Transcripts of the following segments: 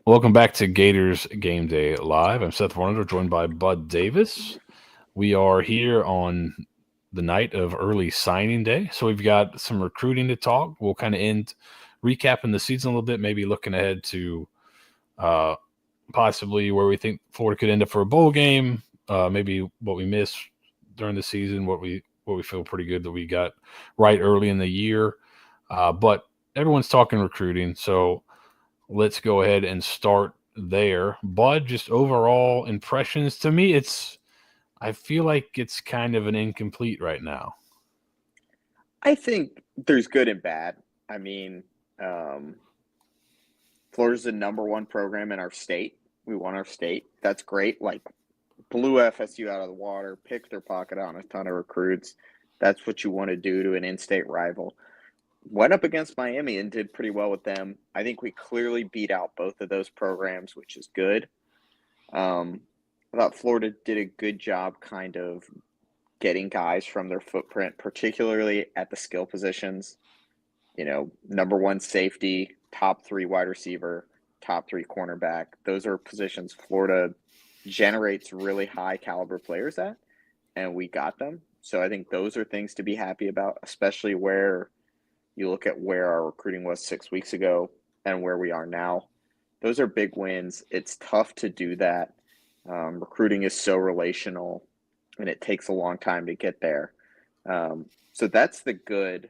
Welcome back to Gators Gameday Live. I'm Seth Varnadore, joined by Bud Davis. We are here on the night of early signing day, so we've got some recruiting to talk. We'll kind of end recapping the season a little bit, maybe looking ahead to uh, possibly where we think Florida could end up for a bowl game, maybe what we missed during the season, what we feel pretty good that we got right early in the year. But everyone's talking recruiting, so let's go ahead and start there. Bud, just overall impressions. To me, I feel like it's kind of an incomplete right now. I think there's good and bad. I mean, um, Florida's the number one program in our state. We won our state. That's great. Like, blew FSU out of the water, picked their pocket on a ton of recruits. That's what you want to do to an in-state rival. Went up against Miami and did pretty well with them. I think we clearly beat out both of those programs, which is good. Um, I thought Florida did a good job kind of getting guys from their footprint, particularly at the skill positions. Number one safety, top three wide receiver, top three cornerback. Those are positions Florida generates really high caliber players at, and we got them. So I think those are things to be happy about, especially where you look at where our recruiting was 6 weeks ago and where we are now. Those are big wins. It's tough to do that. Recruiting is so relational, and it takes a long time to get there. So that's the good.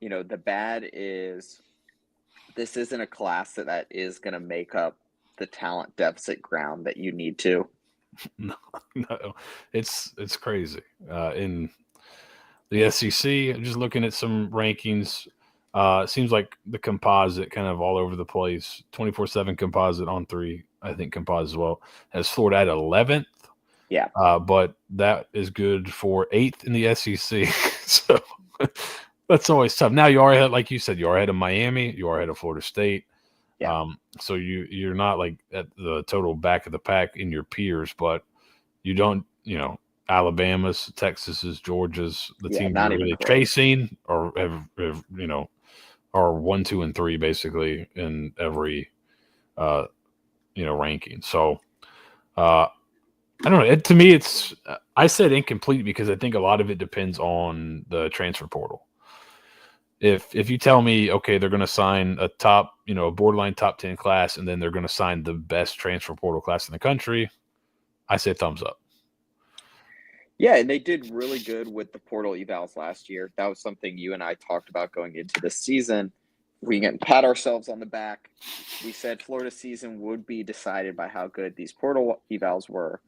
The bad is this isn't a class that is going to make up the talent deficit ground that you need to. No, no, it's crazy. In the SEC, just looking at some rankings, it seems like the composite kind of all over the place. 24/7 composite on three, I think composite as well has Florida at 11th. Yeah. But that is good for eighth in the SEC. So that's always tough. Now you are ahead, like you said, you are ahead of Miami, you are ahead of Florida State. Yeah. So you're not like at the total back of the pack in your peers, but you don't, Alabama's, Texas's, Georgia's, the Yeah. teams Not you're even really close. chasing, or have are 1, 2, and 3 basically in every uh, ranking. So uh, I don't know. To me, I said incomplete because I think a lot of it depends on the transfer portal. If you tell me, okay, they're going to sign a top, a borderline top 10 class, and then they're going to sign the best transfer portal class in the country, I say thumbs up. Yeah. And they did really good with the portal evals last year. That was something you and I talked about going into this season. We can pat ourselves on the back. We said Florida's season would be decided by how good these portal evals were.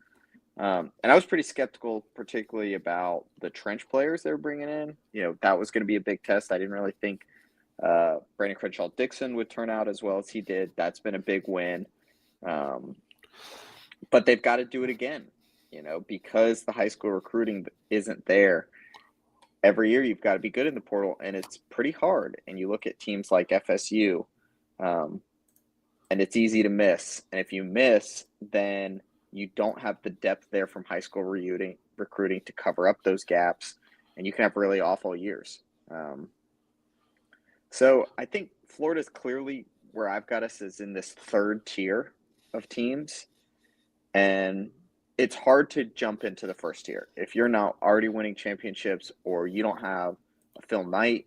And I was pretty skeptical, particularly about the trench players they were bringing in. That was going to be a big test. I didn't really think Brandon Crenshaw Dixon would turn out as well as he did. That's been a big win. Um, but they've got to do it again, because the high school recruiting isn't there. Every year you've got to be good in the portal, and it's pretty hard. And you look at teams like FSU, um, and it's easy to miss. And if you miss, then you don't have the depth there from high school recruiting to cover up those gaps, and you can have really awful years. So I think Florida's clearly where I've got us is in this third tier of teams, and it's hard to jump into the first tier if you're not already winning championships, or you don't have a Phil Knight,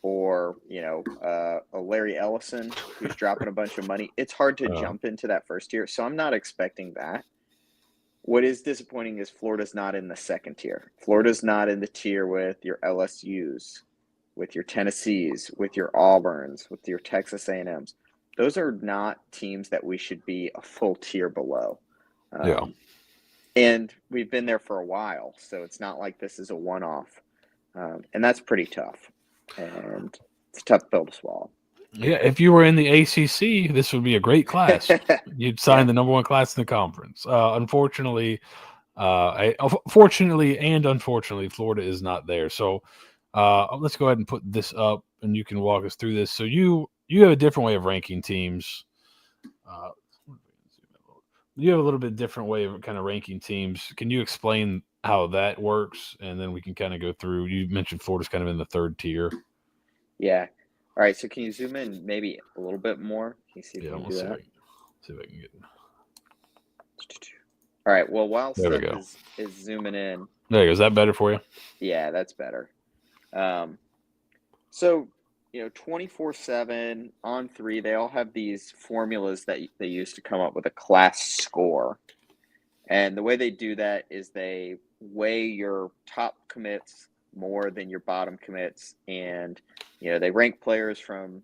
or a Larry Ellison who's dropping a bunch of money. It's hard to Uh, jump into that first tier, so I'm not expecting that. What is disappointing is Florida's not in the second tier. Florida's not in the tier with your LSU's, with your Tennessees, with your Auburns, with your Texas A&Ms. Those are not teams that we should be a full tier below. yeah. Um, and we've been there for a while, so it's not like this is a one-off. And that's pretty tough. And it's a tough pill to swallow. Yeah, if you were in the ACC, this would be a great class. You'd sign Yeah. the number one class in the conference. Fortunately and unfortunately, Florida is not there. So let's go ahead and put this up, and you can walk us through this. So you have a different way of ranking teams. Uh, you have a little bit different way of kind of ranking teams. Can you explain how that works, and then we can kind of go through? You mentioned Florida's kind of in the third tier. Yeah. All right, so can you zoom in maybe a little bit more? Can you see if Yeah, you can let's do see if that? see if I can get. All right, well, while There we Seth go. is zooming in, There you go. Is that better for you? yeah, that's better. Um, so 24/7 on three, they all have these formulas that they use to come up with a class score. And the way they do that is they weigh your top commits more than your bottom commits. And, they rank players from,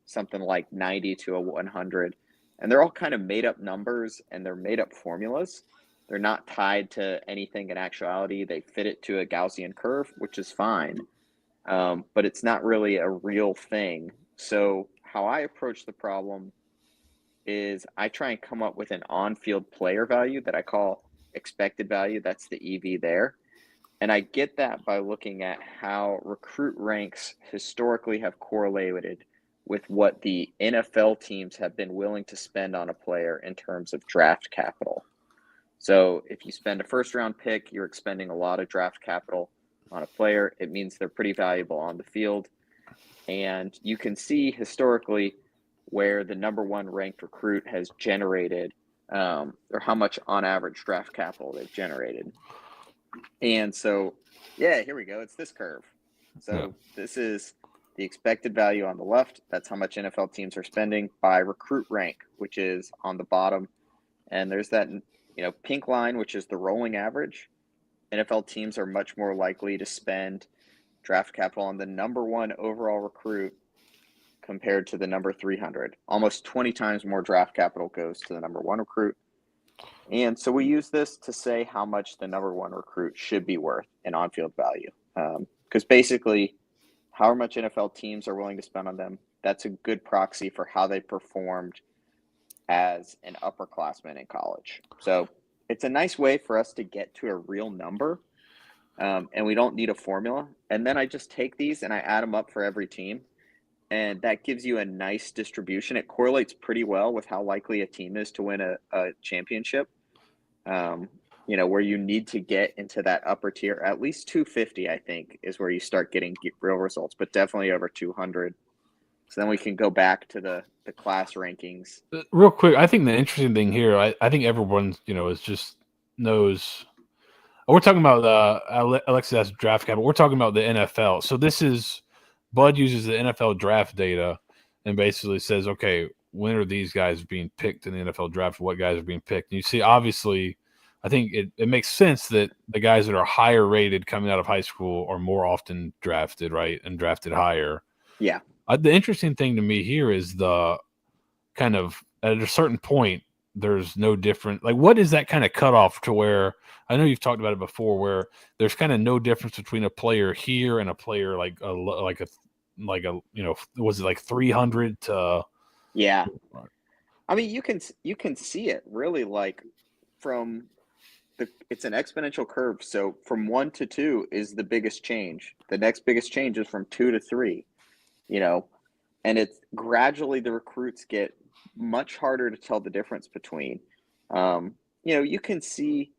something like 90 to a 100. And they're all kind of made up numbers and they're made up formulas. They're not tied to anything in actuality. They fit it to a Gaussian curve, which is fine. But it's not really a real thing. So, how I approach the problem is I try and come up with an on-field player value that I call expected value. That's the EV there. And I get that by looking at how recruit ranks historically have correlated with what the NFL teams have been willing to spend on a player in terms of draft capital. So if you spend a first round pick, you're expending a lot of draft capital on a player. It means they're pretty valuable on the field. And you can see historically where the number one ranked recruit has generated or how much on average draft capital they've generated. And so, yeah, here we go. It's this curve. So this is the expected value on the left. That's how much NFL teams are spending by recruit rank, which is on the bottom. And there's that, pink line, which is the rolling average. NFL teams are much more likely to spend draft capital on the number one overall recruit compared to the number 300. Almost 20 times more draft capital goes to the number one recruit. And so we use this to say how much the number one recruit should be worth in on field value. Because basically, how much NFL teams are willing to spend on them, that's a good proxy for how they performed as an upperclassman in college. So it's a nice way for us to get to a real number. And we don't need a formula. And then I just take these and I add them up for every team. And that gives you a nice distribution. It correlates pretty well with how likely a team is to win a championship. Where you need to get into that upper tier, at least 250, I think, is where you start getting real results, but definitely over 200. So then we can go back to the class rankings. Real quick, I think the interesting thing here, I think everyone, is just knows. We're talking about Alexis draft capital. We're talking about the NFL. So this is Bud uses the NFL draft data and basically says, okay, when are these guys being picked in the NFL draft? What guys are being picked? And you see, obviously, I think it makes sense that the guys that are higher rated coming out of high school are more often drafted, right, and drafted higher. Yeah. The interesting thing to me here is the kind of at a certain point, there's no different. Like, what is that kind of cutoff to where I know you've talked about it before, where there's kind of no difference between a player here and a player like a was it like 300 to Yeah. I mean, you can see it really like from it's an exponential curve. So from 1 to 2 is the biggest change. The next biggest change is from 2 to 3, and it's gradually the recruits get much harder to tell the difference between. You can see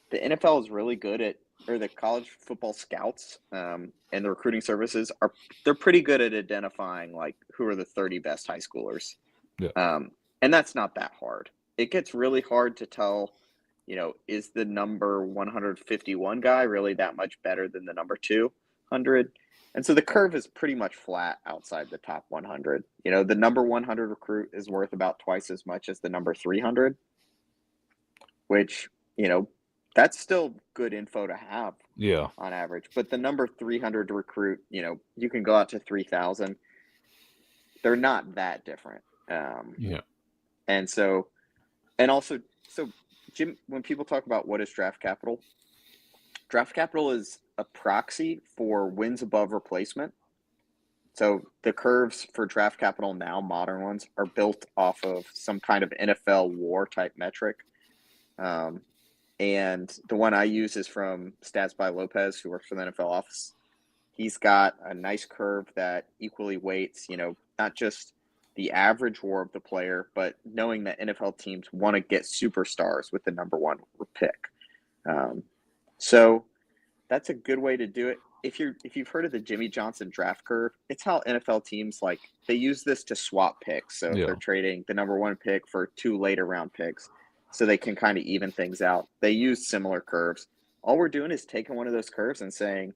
the NFL is really good at, or the college football scouts and the recruiting services they're pretty good at identifying like who are the 30 best high schoolers. yeah. And that's not that hard. It gets really hard to tell, is the number 151 guy really that much better than the number 200? And so the curve is pretty much flat outside the top 100. The number 100 recruit is worth about twice as much as the number 300, which, that's still good info to have on average. But the number 300 recruit, you can go out to 3,000. They're not that different. And so, and also, so Jim, when people talk about what is draft capital is a proxy for wins above replacement. So the curves for draft capital now, modern ones, are built off of some kind of NFL WAR type metric. And the one I use is from Stats by Lopez, who works for the NFL office. He's got a nice curve that equally weights, not just the average WAR of the player, but knowing that NFL teams want to get superstars with the number one pick. So that's a good way to do it. if you've heard of the Jimmy Johnson draft curve, it's how NFL teams they use this to swap picks. So if they're trading the number 1 pick for 2 later round picks, so they can kind of even things out. They use similar curves. All we're doing is taking one of those curves and saying,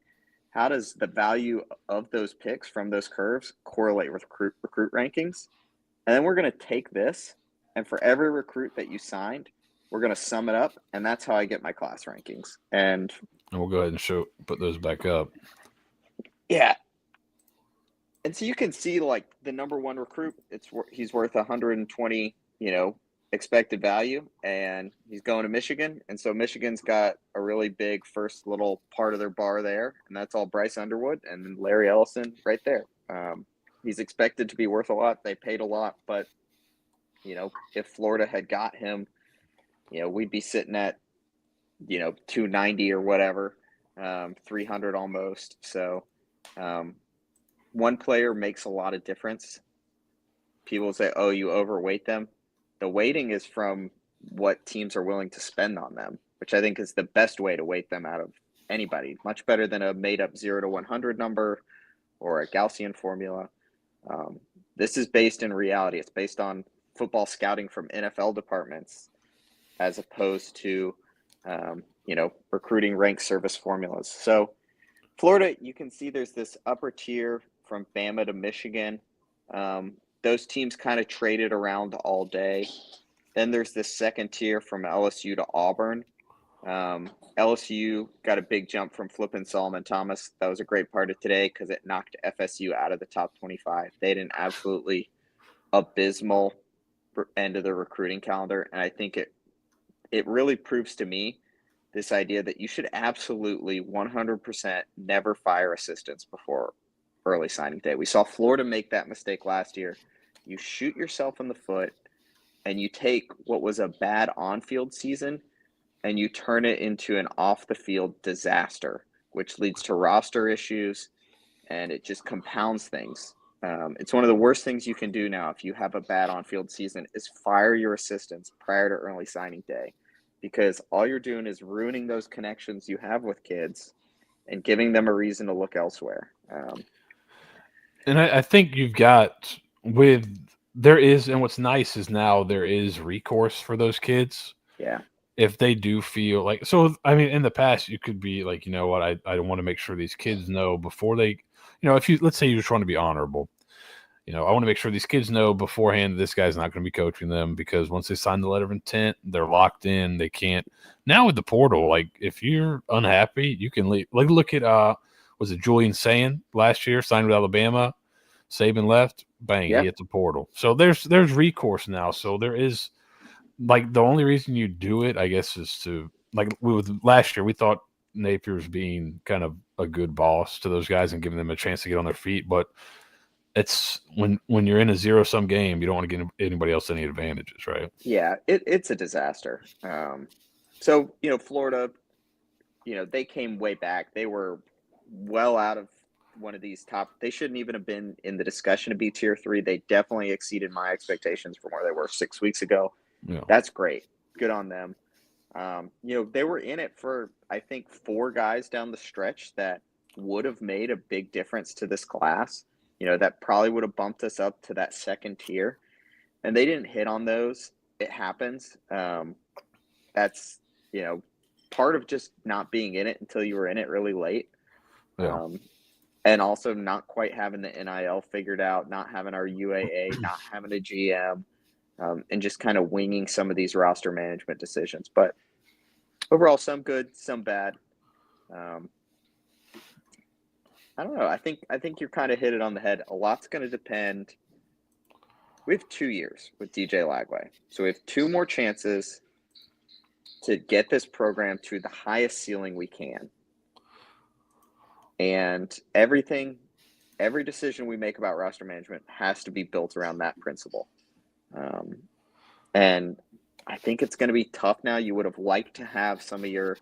how does the value of those picks from those curves correlate with recruit rankings? And then we're going to take this, and for every recruit that you signed, we're going to sum it up, and that's how I get my class rankings. And we'll go ahead and put those back up. Yeah. And so you can see the number 1 recruit, he's worth 120, expected value, and he's going to Michigan. And so Michigan's got a really big first little part of their bar there, and that's all Bryce Underwood and then Larry Ellison right there. He's expected to be worth a lot. They paid a lot, but if Florida had got him, we'd be sitting at 290 or whatever, 300 almost. So one player makes a lot of difference. People say, oh, you overweight them. The weighting is from what teams are willing to spend on them, which I think is the best way to weight them out of anybody. Much better than a made-up 0 to 100 number or a Gaussian formula. This is based in reality. It's based on football scouting from NFL departments as opposed to, recruiting rank service formulas. So Florida, you can see there's this upper tier from Bama to Michigan. Those teams kind of traded around all day. Then there's this second tier from LSU to Auburn. LSU got a big jump from flipping Solomon Thomas. That was a great part of today because it knocked FSU out of the top 25. They had an absolutely abysmal end of the recruiting calendar, and I think it really proves to me this idea that you should absolutely 100% never fire assistants before early signing day. We saw Florida make that mistake last year. You shoot yourself in the foot, and you take what was a bad on-field season and you turn it into an off-the-field disaster, which leads to roster issues, and it just compounds things. It's one of the worst things you can do now if you have a bad on-field season is fire your assistants prior to early signing day, because all you're doing is ruining those connections you have with kids and giving them a reason to look elsewhere. And I think you've got there is, and what's nice is now there is recourse for those kids. Yeah. If they do feel like, so, I mean, in the past, you could be like, you know what, I want to make sure these kids know before they, let's say you're just trying to be honorable, I want to make sure these kids know beforehand this guy's not going to be coaching them, because once they sign the letter of intent, they're locked in. They can't. Now with the portal, if you're unhappy, you can leave. Look at, was it Julian Sayin last year, signed with Alabama, Saban left, bang, He hit the portal. So there's recourse now. So there is, the only reason you do it, I guess, is to, with last year, we thought Napier's being kind of a good boss to those guys and giving them a chance to get on their feet. But it's when you're in a zero-sum game, you don't want to give anybody else any advantages, right? Yeah, it's a disaster. So, Florida, they came way back. They were well out of one of these top. They shouldn't even have been in the discussion to be tier 3. They definitely exceeded my expectations from where they were 6 weeks ago. Yeah. That's great. Good on them. They were in it for, I think, 4 guys down the stretch that would have made a big difference to this class. That probably would have bumped us up to that second tier. And they didn't hit on those. It happens. That's, part of just not being in it until you were in it really late. Yeah. And also not quite having the NIL figured out, not having our UAA, not having a GM. And just kind of winging some of these roster management decisions. But overall, some good, some bad. I don't know. I think you're kind of hit it on the head. A lot's going to depend. We have 2 years with DJ Lagway. So we have 2 more chances to get this program to the highest ceiling we can. And every decision we make about roster management has to be built around that principle. And I think it's going to be tough now. You would have liked to have some of your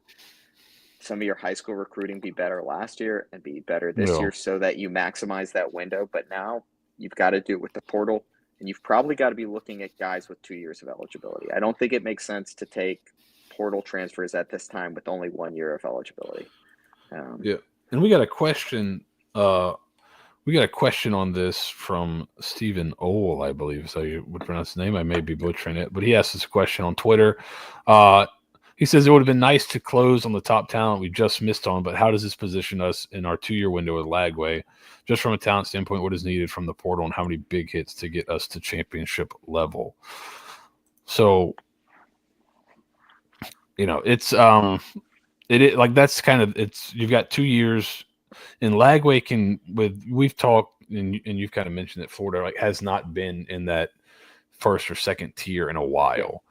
high school recruiting be better last year and be better this year so that you maximize that window. But now you've got to do it with the portal, and you've probably got to be looking at guys with 2 years of eligibility. I don't think it makes sense to take portal transfers at this time with only 1 year of eligibility. Yeah. And we got a question. We got a question on this from Stephen Owl, I believe is how you would pronounce his name. I may be butchering it, but he asked this question on Twitter. Uh, he says it would have been nice to close on the top talent we just missed on, but how does this position us in our 2-year window with Lagway? Just from a talent standpoint, what is needed from the portal and how many big hits to get us to championship level? So, it's like that's kind of it's you've got 2 years. And Lagway we've talked and you've kind of mentioned that Florida has not been in that first or second tier in a while.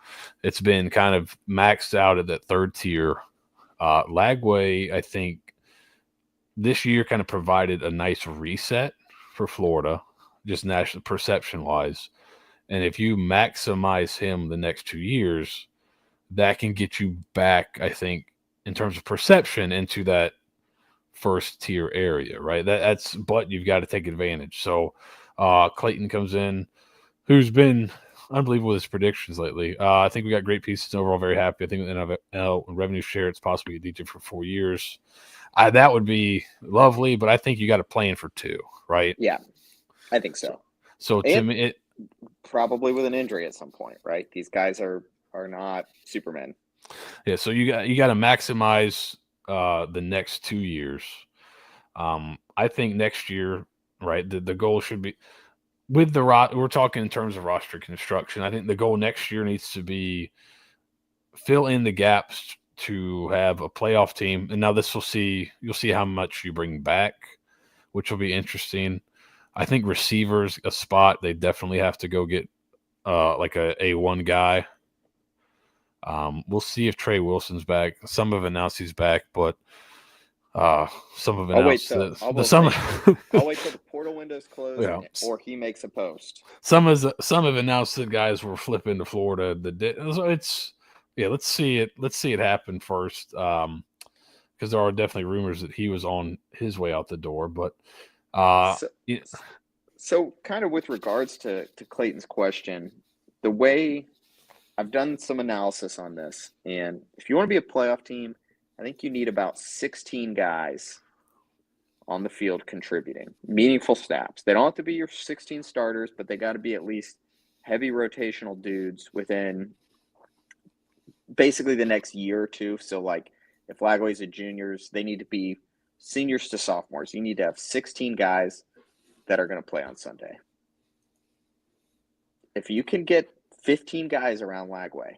It's been kind of maxed out at that third tier. Lagway, I think this year kind of provided a nice reset for Florida, just national perception wise. And if you maximize him the next 2 years, that can get you back, I think, in terms of perception into that first tier area, right? But you've got to take advantage. So Clayton comes in, who's been unbelievable with his predictions lately. I think we got great pieces overall. Very happy. I think with NFL revenue share, it's possibly a DJ for 4 years. That would be lovely, but I think you got to plan for 2, right? Yeah, I think so. So to me, it probably with an injury at some point, right? These guys are not Supermen. Yeah, so you got to maximize the next 2 years. I think next year, right? The goal should be with the we're talking in terms of roster construction. I think the goal next year needs to be fill in the gaps to have a playoff team. And now you'll see how much you bring back, which will be interesting. I think receivers a spot they definitely have to go get like a one guy. We'll see if Trey Wilson's back. Some have announced he's back, but some have announced I'll wait till the portal windows close or he makes a post. Some have announced that guys were flipping to Florida. Let's see it happen first. Because there are definitely rumors that he was on his way out the door, but so kind of with regards to Clayton's question, the way I've done some analysis on this, and if you want to be a playoff team, I think you need about 16 guys on the field contributing, meaningful snaps. They don't have to be your 16 starters, but they got to be at least heavy rotational dudes within basically the next year or two. So, like, if Lagway's a juniors, they need to be seniors to sophomores. You need to have 16 guys that are going to play on Sunday. If you can get 15 guys around Lagway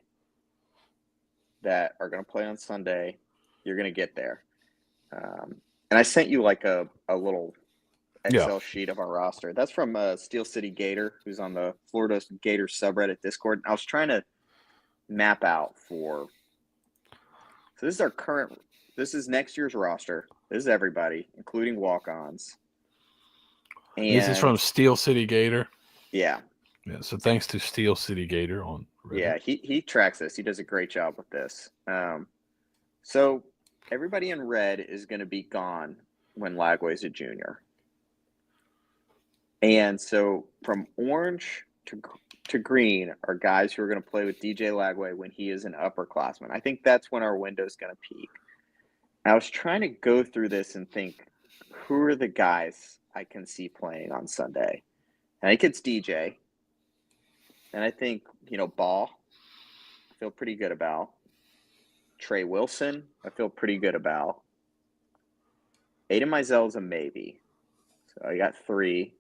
that are going to play on Sunday, you're going to get there. And I sent you like a little Excel sheet of our roster. That's from Steel City Gator, who's on the Florida Gators subreddit Discord. I was trying to map out so this is next year's roster. This is everybody, including walk-ons. And this is from Steel City Gator. Yeah. Yeah, so thanks to Steel City Gator on Reddit. Yeah, he tracks this. He does a great job with this. So everybody in red is going to be gone when Lagway's a junior. And so from orange to green are guys who are going to play with DJ Lagway when he is an upperclassman. I think that's when our window is going to peak. I was trying to go through this and think, who are the guys I can see playing on Sunday? And I think it's DJ. And I think, Ball, I feel pretty good about. Trey Wilson, I feel pretty good about. Aiden Mizell's a maybe. So I got 3.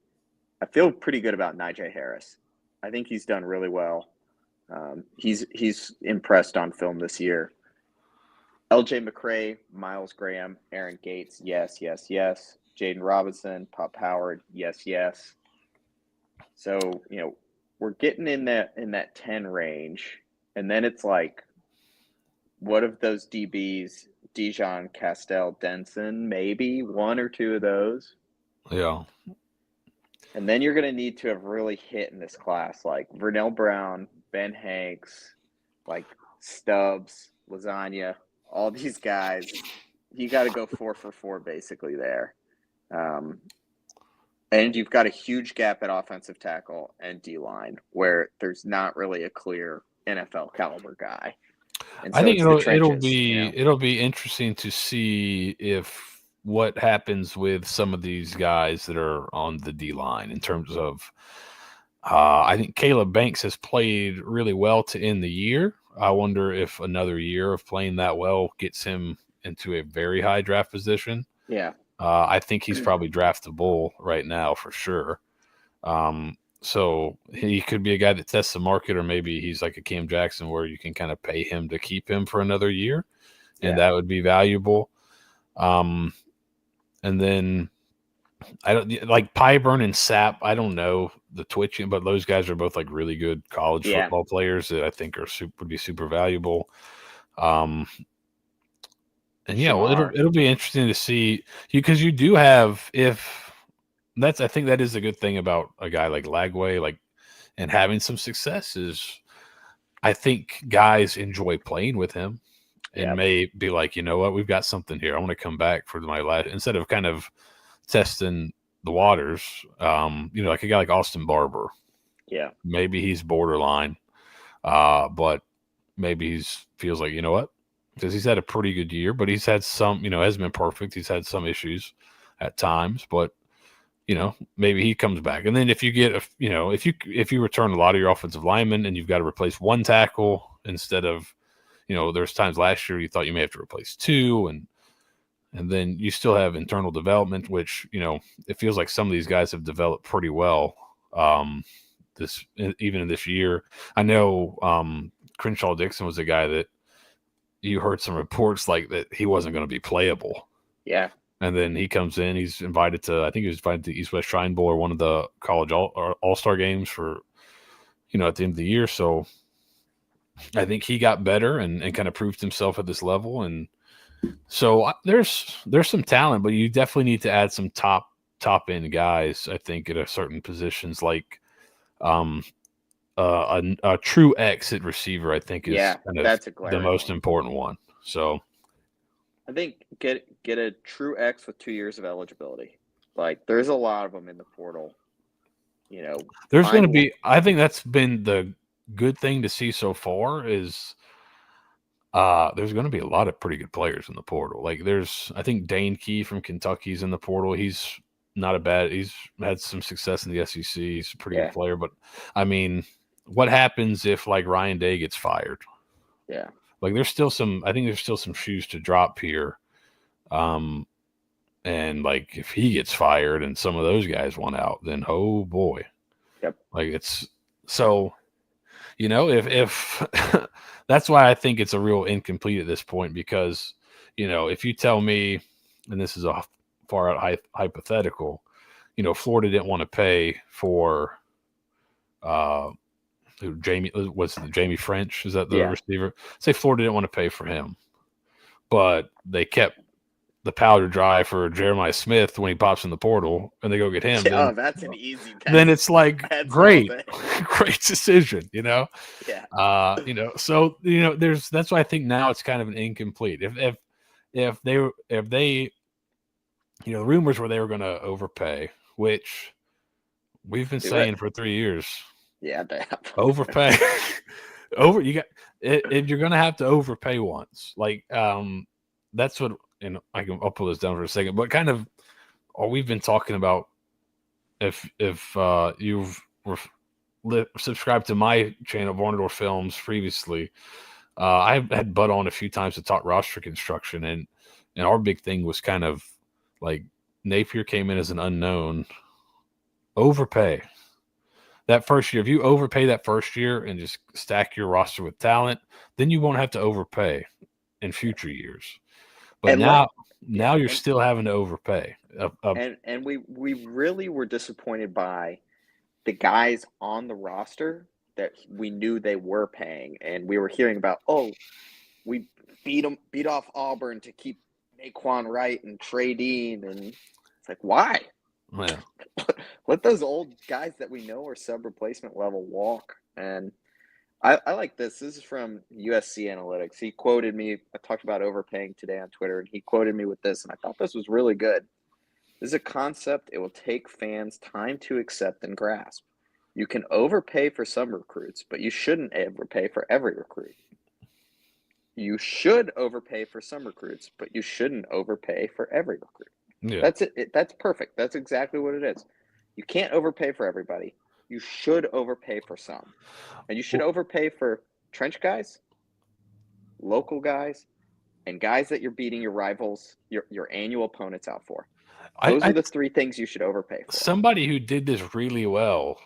I feel pretty good about Najee Harris. I think he's done really well. He's impressed on film this year. LJ McCray, Miles Graham, Aaron Gates, yes. Jaden Robinson, Pop Howard, yes. So, we're getting in that 10 range. And then it's like, what of those DBs, Dijon, Castell, Denson, maybe 1 or 2 of those? Yeah. And then you're going to need to have really hit in this class, like Vernell Brown, Ben Hanks, like Stubbs, Lasagna, all these guys. You got to go 4 for 4 basically there. And you've got a huge gap at offensive tackle and D-line where there's not really a clear NFL caliber guy. And so I think it'll be interesting to see if what happens with some of these guys that are on the D line in terms of. I think Caleb Banks has played really well to end the year. I wonder if another year of playing that well gets him into a very high draft position. Yeah. I think he's probably draftable right now for sure. So he could be a guy that tests the market, or maybe he's like a Cam Jackson where you can kind of pay him to keep him for another year, and Yeah. that would be valuable. Um, and then I don't like Pyburn and Sapp. I don't know the twitching, but those guys are both like really good college Yeah. football players that I think are would be super valuable. Um, and yeah, well, Shamar. it'll be interesting to see you because you do have if that's I think that is a good thing about a guy like Lagway, like and having some success is I think guys enjoy playing with him and Yeah. may be like, you know what, we've got something here. I want to come back for my last instead of kind of testing the waters. Like a guy like Austin Barber. Yeah. Maybe he's borderline, but maybe he's feels like you know what, because he's had a pretty good year, but he's had some, hasn't been perfect. He's had some issues at times, but maybe he comes back. And then if you get, if you return a lot of your offensive linemen and you've got to replace one tackle instead of, there's times last year you thought you may have to replace two, and then you still have internal development, which it feels like some of these guys have developed pretty well. Even in this year, I know Crenshaw Dixon was a guy that you heard some reports like that he wasn't going to be playable. Yeah. And then he comes in. He's invited to. I think he was invited to East West Shrine Bowl or one of the college all-star games for, at the end of the year. So I think he got better and kind of proved himself at this level. And so there's some talent, but you definitely need to add some top end guys. I think at a certain positions like a true exit receiver. I think is kind of that's a the glaring most one. important one. So I think get a true X with 2 years of eligibility. Like there's a lot of them in the portal. there's going to be. I think that's been the good thing to see so far is there's going to be a lot of pretty good players in the portal. Like I think Dane Key from Kentucky's in the portal. He's not a bad. He's had some success in the SEC. He's a pretty good player. But I mean, what happens if like Ryan Day gets fired? Yeah. Like there's still some. I think there's still some shoes to drop here. And like if he gets fired and some of those guys want out, then oh boy. Yep. Like it's so. If that's why I think it's a real incomplete at this point because, if you tell me, and this is a far out hypothetical, Florida didn't want to pay for Jamie French? Is that the receiver? Say Florida didn't want to pay for him, but they kept the powder dry for Jeremiah Smith when he pops in the portal and they go get him. Oh, that's an easy. Then it's like great decision, Yeah. So that's why I think now it's kind of an incomplete. If they the rumors were they were going to overpay, which we've been saying for 3 years. Yeah, they have. Overpay. You're going to have to overpay once. Like that's what. And I'll pull this down for a second, but kind of, we've been talking about if you've subscribed to my channel, Varnadore Films, previously, I've had Bud on a few times to talk roster construction, and our big thing was kind of like Napier came in as an unknown, overpay that first year. If you overpay that first year and just stack your roster with talent, then you won't have to overpay in future years. But now you're still having to overpay. And we really were disappointed by the guys on the roster that we knew they were paying, and we were hearing about, we beat off Auburn to keep Naquan Wright and Trey Dean, and it's like, why? Yeah. Let those old guys that we know are sub-replacement level walk. And I like this. This is from USC Analytics. He quoted me. I talked about overpaying today on Twitter, and he quoted me with this, and I thought this was really good. This is a concept it will take fans time to accept and grasp. You can overpay for some recruits, but you shouldn't overpay for every recruit. you should overpay for some recruits, but you shouldn't overpay for every recruit. Yeah. That's it. That's perfect. That's exactly what it is. You can't overpay for everybody. You should overpay for some. And you should overpay for trench guys, local guys, and guys that you're beating your rivals, your annual opponents out for. Those are the three things you should overpay for. Somebody who did this really well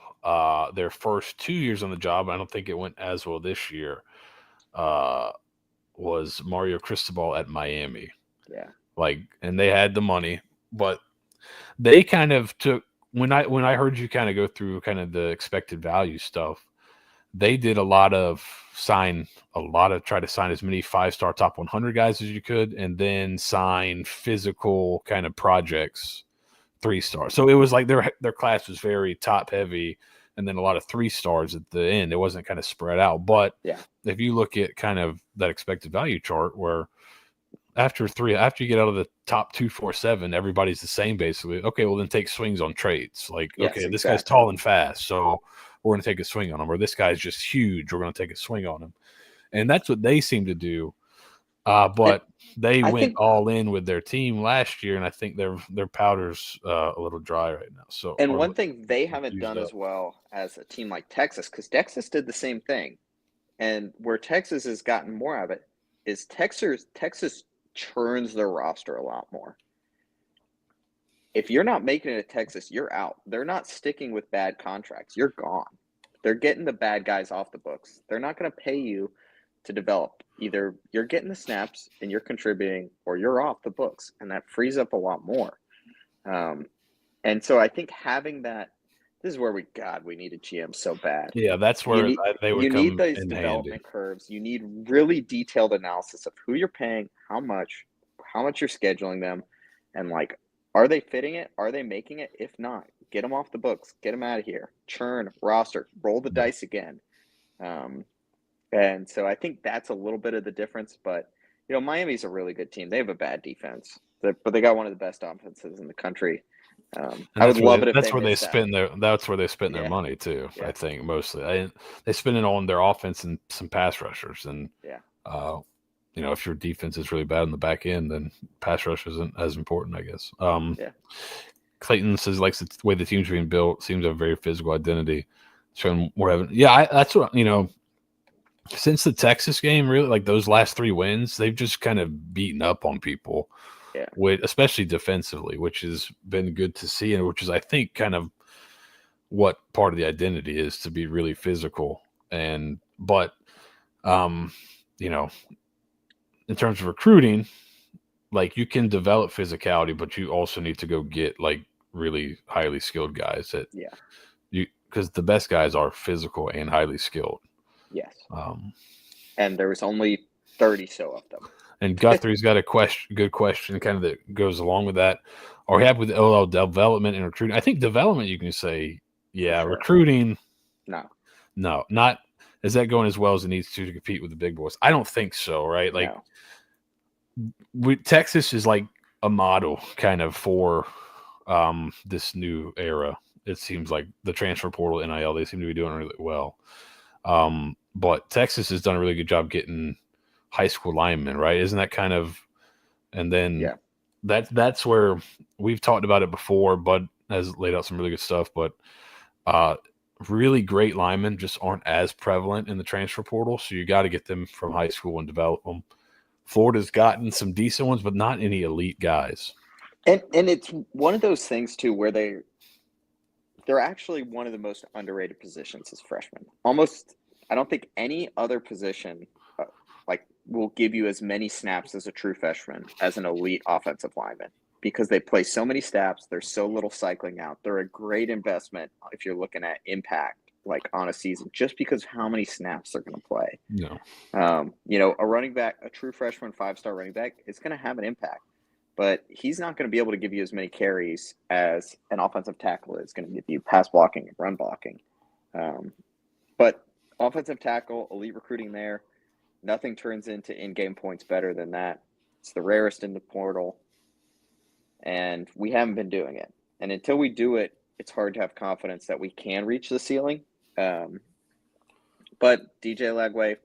their first 2 years on the job, I don't think it went as well this year, was Mario Cristobal at Miami. Yeah. And they had the money, but they kind of took when I heard you kind of go through kind of the expected value stuff, they did try to sign as many 5-star top 100 guys as you could, and then sign physical kind of projects 3-star. So it was like their class was very top heavy, and then a lot of 3-stars at the end. It wasn't kind of spread out. But if you look at kind of that expected value chart, where after you get out of the top 247, everybody's the same basically. Okay, well then take swings on trades. This guy's tall and fast, so we're going to take a swing on him. Or this guy's just huge, we're going to take a swing on him. And that's what they seem to do. But they went all in with their team last year, and I think their powder's a little dry right now. So, and one thing they haven't done as well as a team like Texas, because Texas did the same thing, and where Texas has gotten more of it is Texas churns their roster a lot more. If you're not making it at Texas, you're out. They're not sticking with bad contracts. You're gone. They're getting the bad guys off the books. They're not going to pay you to develop. Either you're getting the snaps and you're contributing, or you're off the books, and that frees up a lot more. And so I think having that, this is where we needed GM so bad. Yeah, that's where they would come in handy. You need those development curves. You need really detailed analysis of who you're paying, how much you're scheduling them, and are they fitting it? Are they making it? If not, get them off the books. Get them out of here. Churn, roster, roll the dice again. And so I think that's a little bit of the difference. But, Miami's a really good team. They have a bad defense, but they got one of the best offenses in the country. I would love it if that's where they spend their money too. I think mostly they spend it on their offense and some pass rushers. And if your defense is really bad in the back end, then pass rush isn't as important, I guess. Clayton says likes the way the team's being built. Seems to have a very physical identity. Showing more evidence. Yeah, that's what since the Texas game, really, those last 3 wins, they've just kind of beaten up on people. Yeah. Especially defensively, which has been good to see, and which is, I think, kind of what part of the identity is, to be really physical. But in terms of recruiting, you can develop physicality, but you also need to go get really highly skilled guys because the best guys are physical and highly skilled. Yes. And there was only 30 so of them. And Guthrie's got a good question kind of that goes along with that. Are we happy with OL development and recruiting? I think development, you can say, yeah. Sure. Recruiting, no, not. Is that going as well as it needs to compete with the big boys? I don't think so, right? Texas is like a model kind of for this new era. It seems like the transfer portal, NIL, they seem to be doing really well. But Texas has done a really good job getting high school linemen, right? Isn't that kind of, and then that's where we've talked about it before. Bud has laid out some really good stuff, but really great linemen just aren't as prevalent in the transfer portal. So you got to get them from high school and develop them. Florida's gotten some decent ones, but not any elite guys. And it's one of those things too, where they're actually one of the most underrated positions as freshmen. Almost, I don't think any other position will give you as many snaps as a true freshman as an elite offensive lineman, because they play so many snaps. There's so little cycling out. They're a great investment if you're looking at impact on a season, just because of how many snaps they're going to play. No. A running back, a true freshman 5-star running back, is going to have an impact, but he's not going to be able to give you as many carries as an offensive tackle is going to give you pass blocking and run blocking. But offensive tackle, elite recruiting there. Nothing turns into in-game points better than that. It's the rarest in the portal, and we haven't been doing it. And until we do it, it's hard to have confidence that we can reach the ceiling. But DJ Lagway,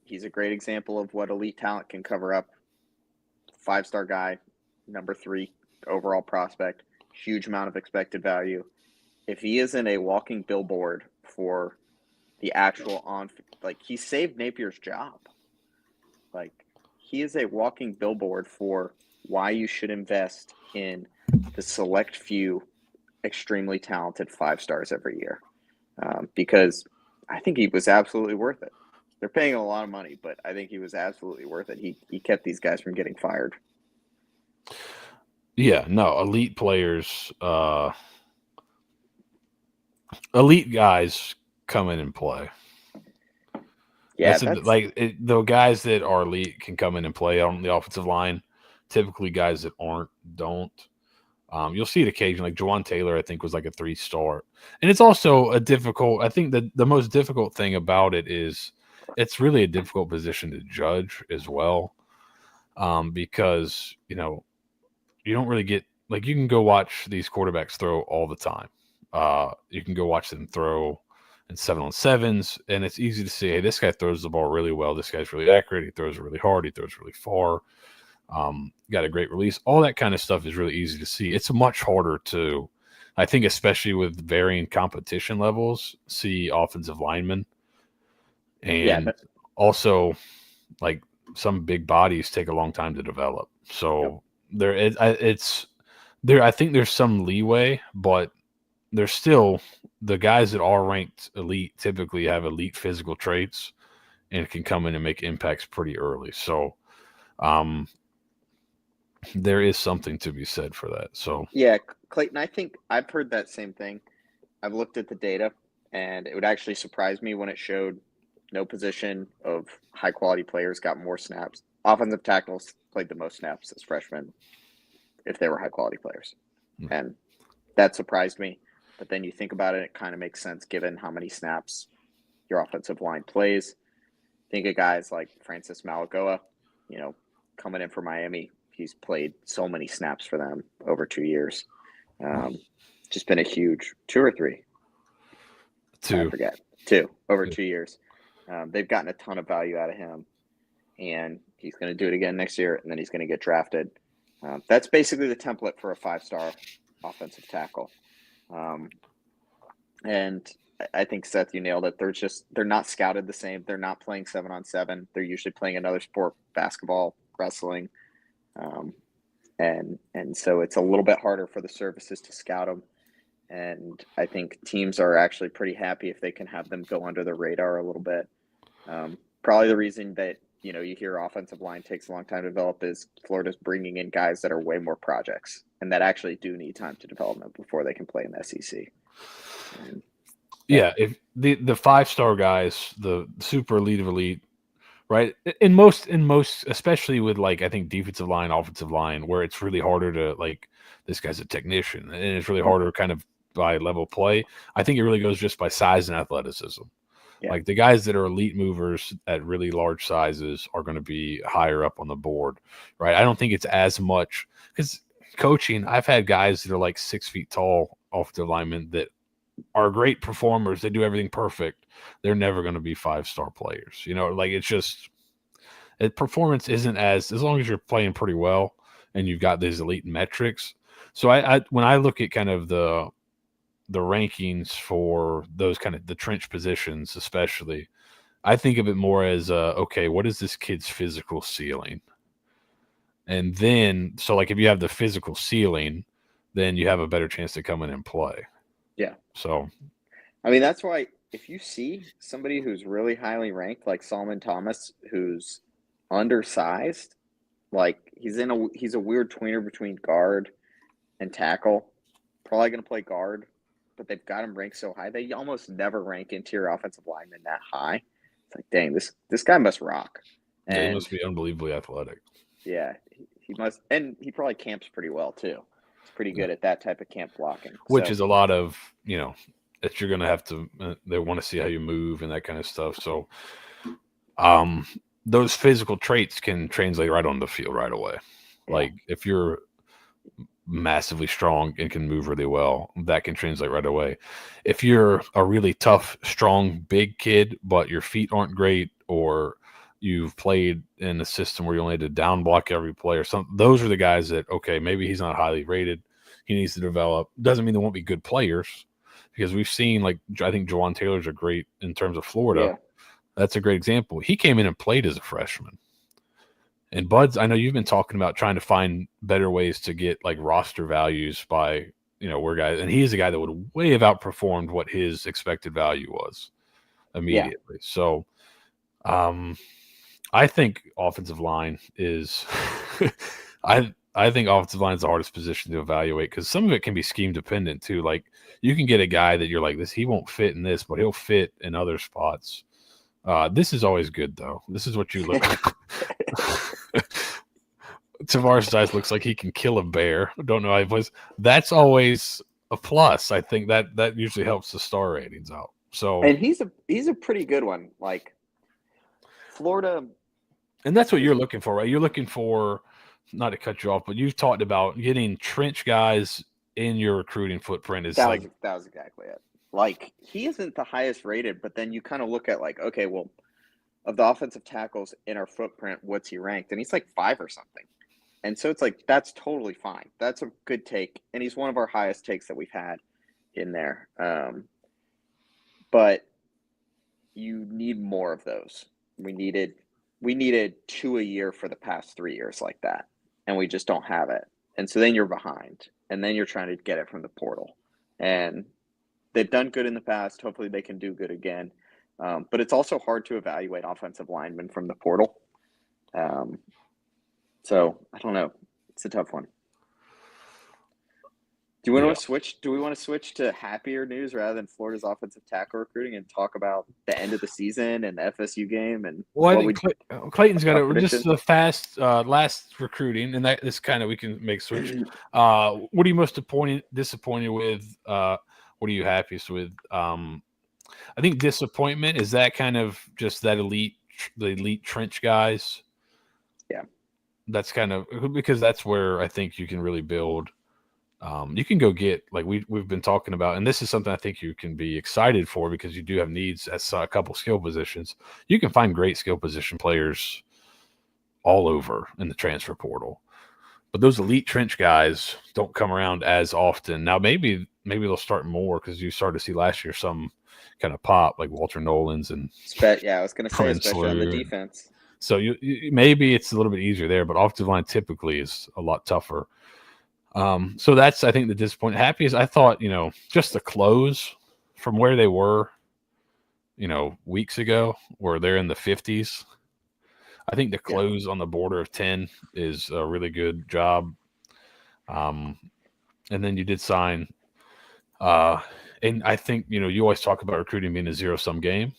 he's a great example of what elite talent can cover up. 5-star guy, number 3 overall prospect, huge amount of expected value. If he isn't a walking billboard for the actual like, he saved Napier's job. Like, he is a walking billboard for why you should invest in the select few extremely talented 5-stars every year. Because I think he was absolutely worth it. They're paying a lot of money, but I think he was absolutely worth it. He kept these guys from getting fired. Yeah, no, elite players, elite guys come in and play. Yeah, the guys that are elite can come in and play on the offensive line. Typically, guys that aren't don't. You'll see it occasionally. Like Jawan Taylor, I think, was like a 3-star, and it's also a difficult. I think the most difficult thing about it is it's really a difficult position to judge as well, because you don't really get, like, you can go watch these quarterbacks throw all the time. You can go watch them throw in 7-on-7s, and it's easy to see, hey, this guy throws the ball really well. This guy's really accurate. He throws really hard. He throws really far. Got a great release. All that kind of stuff is really easy to see. It's much harder to, I think, especially with varying competition levels, see offensive linemen. And also, like, some big bodies take a long time to develop. So I think there's some leeway, but there's still the guys that are ranked elite typically have elite physical traits and can come in and make impacts pretty early. So, there is something to be said for that. So yeah, Clayton, I think I've heard that same thing. I've looked at the data, and it would actually surprise me when it showed no position of high quality players got more snaps. Offensive tackles played the most snaps as freshmen if they were high quality players. And that surprised me. But then you think about it, it kind of makes sense given how many snaps your offensive line plays. Think of guys like Francis Malagoa, coming in for Miami. He's played so many snaps for them over 2 years. Just been a huge 2 or 3. 2. I forget. 2 over 2 years. They've gotten a ton of value out of him, and he's going to do it again next year, and then he's going to get drafted. That's basically the template for a 5-star offensive tackle. And I think, Seth, you nailed it. They're not scouted the same. They're not playing 7-on-7. They're usually playing another sport, basketball, wrestling. And so it's a little bit harder for the services to scout them. And I think teams are actually pretty happy if they can have them go under the radar a little bit. Probably the reason that, you hear offensive line takes a long time to develop is Florida's bringing in guys that are way more projects and that actually do need time to develop them before they can play in the SEC. If the 5-star guys, the super elite of elite, right? In most, especially with, like, I think defensive line, offensive line, where it's really harder to, like, this guy's a technician, and it's really harder kind of by level play. I think it really goes just by size and athleticism. Yeah. Like, the guys that are elite movers at really large sizes are going to be higher up on the board, right? I don't think it's as much, because coaching, I've had guys that are like 6 feet tall offensive linemen that are great performers. They do everything perfect. They're never going to be 5-star players. Like, it's just, performance isn't as long as you're playing pretty well and you've got these elite metrics. So I when I look at kind of the rankings for those kind of the trench positions, especially, I think of it more as, okay, what is this kid's physical ceiling? And then, so, like, if you have the physical ceiling, then you have a better chance to come in and play. Yeah. So, I mean, that's why if you see somebody who's really highly ranked, like Solomon Thomas, who's undersized, like, he's a weird tweener between guard and tackle, probably going to play guard, but they've got him ranked so high. They almost never rank interior offensive linemen that high. It's like, dang, this guy must rock. And he must be unbelievably athletic. Yeah, he must, and he probably camps pretty well too. He's pretty good at that type of camp blocking. Which is a lot of, that you're going to have to, they want to see how you move and that kind of stuff. So, those physical traits can translate right on the field right away. Yeah. Like, if you're massively strong and can move really well, that can translate right away. If you're a really tough, strong, big kid, but your feet aren't great, or you've played in a system where you only had to down block every play or something. Those are the guys that, okay, maybe he's not highly rated. He needs to develop. Doesn't mean they won't be good players, because we've seen, like, I think Jawan Taylor's a great in terms of Florida. Yeah. That's a great example. He came in and played as a freshman. And Buds, I know you've been talking about trying to find better ways to get like roster values by, where guys, and he's a guy that would way have outperformed what his expected value was immediately. Yeah. So, I think offensive line is, I think offensive line is the hardest position to evaluate, because some of it can be scheme dependent too. Like, you can get a guy that you're like, he won't fit in this, but he'll fit in other spots. This is always good though. This is what you look. Tavares Dice looks like he can kill a bear. Don't know how he plays. That's always a plus. I think that usually helps the star ratings out. So, and he's a pretty good one. Like, Florida, and that's what you're looking for, right? You're looking for, not to cut you off, but you've talked about getting trench guys in your recruiting footprint. That was exactly it. Like, he isn't the highest rated, but then you kind of look at like, okay, well, of the offensive tackles in our footprint, what's he ranked? And he's like 5 or something. And so it's like, that's totally fine. That's a good take. And he's one of our highest takes that we've had in there. But you need more of those. We needed 2 a year for the past 3 years like that. And we just don't have it. And so then you're behind. And then you're trying to get it from the portal. And they've done good in the past. Hopefully they can do good again. But it's also hard to evaluate offensive linemen from the portal. So I don't know. It's a tough one. Do we want to switch to happier news rather than Florida's offensive tackle recruiting and talk about the end of the season and the FSU game? And I think Clayton's got just the fast last recruiting, and that is kind of, we can make switch. What are you most disappointed with? What are you happiest with? I think disappointment is that kind of just that the elite trench guys. Yeah. That's kind of, because that's where I think you can really build. You can go get, like we've been talking about, and this is something I think you can be excited for, because you do have needs at a couple skill positions. You can find great skill position players all over in the transfer portal. But those elite trench guys don't come around as often. Now, maybe they'll start more, because you started to see last year some kind of pop, like Walter Nolan's and I was going to say, especially on the defense. So you maybe it's a little bit easier there, but offensive line typically is a lot tougher. So that's, I think, the disappointment. Happiest, I thought, just the close from where they were, weeks ago, where they're in the 50s. I think the close on the border of 10 is a really good job. And then you did sign, and I think, you always talk about recruiting being a zero-sum game.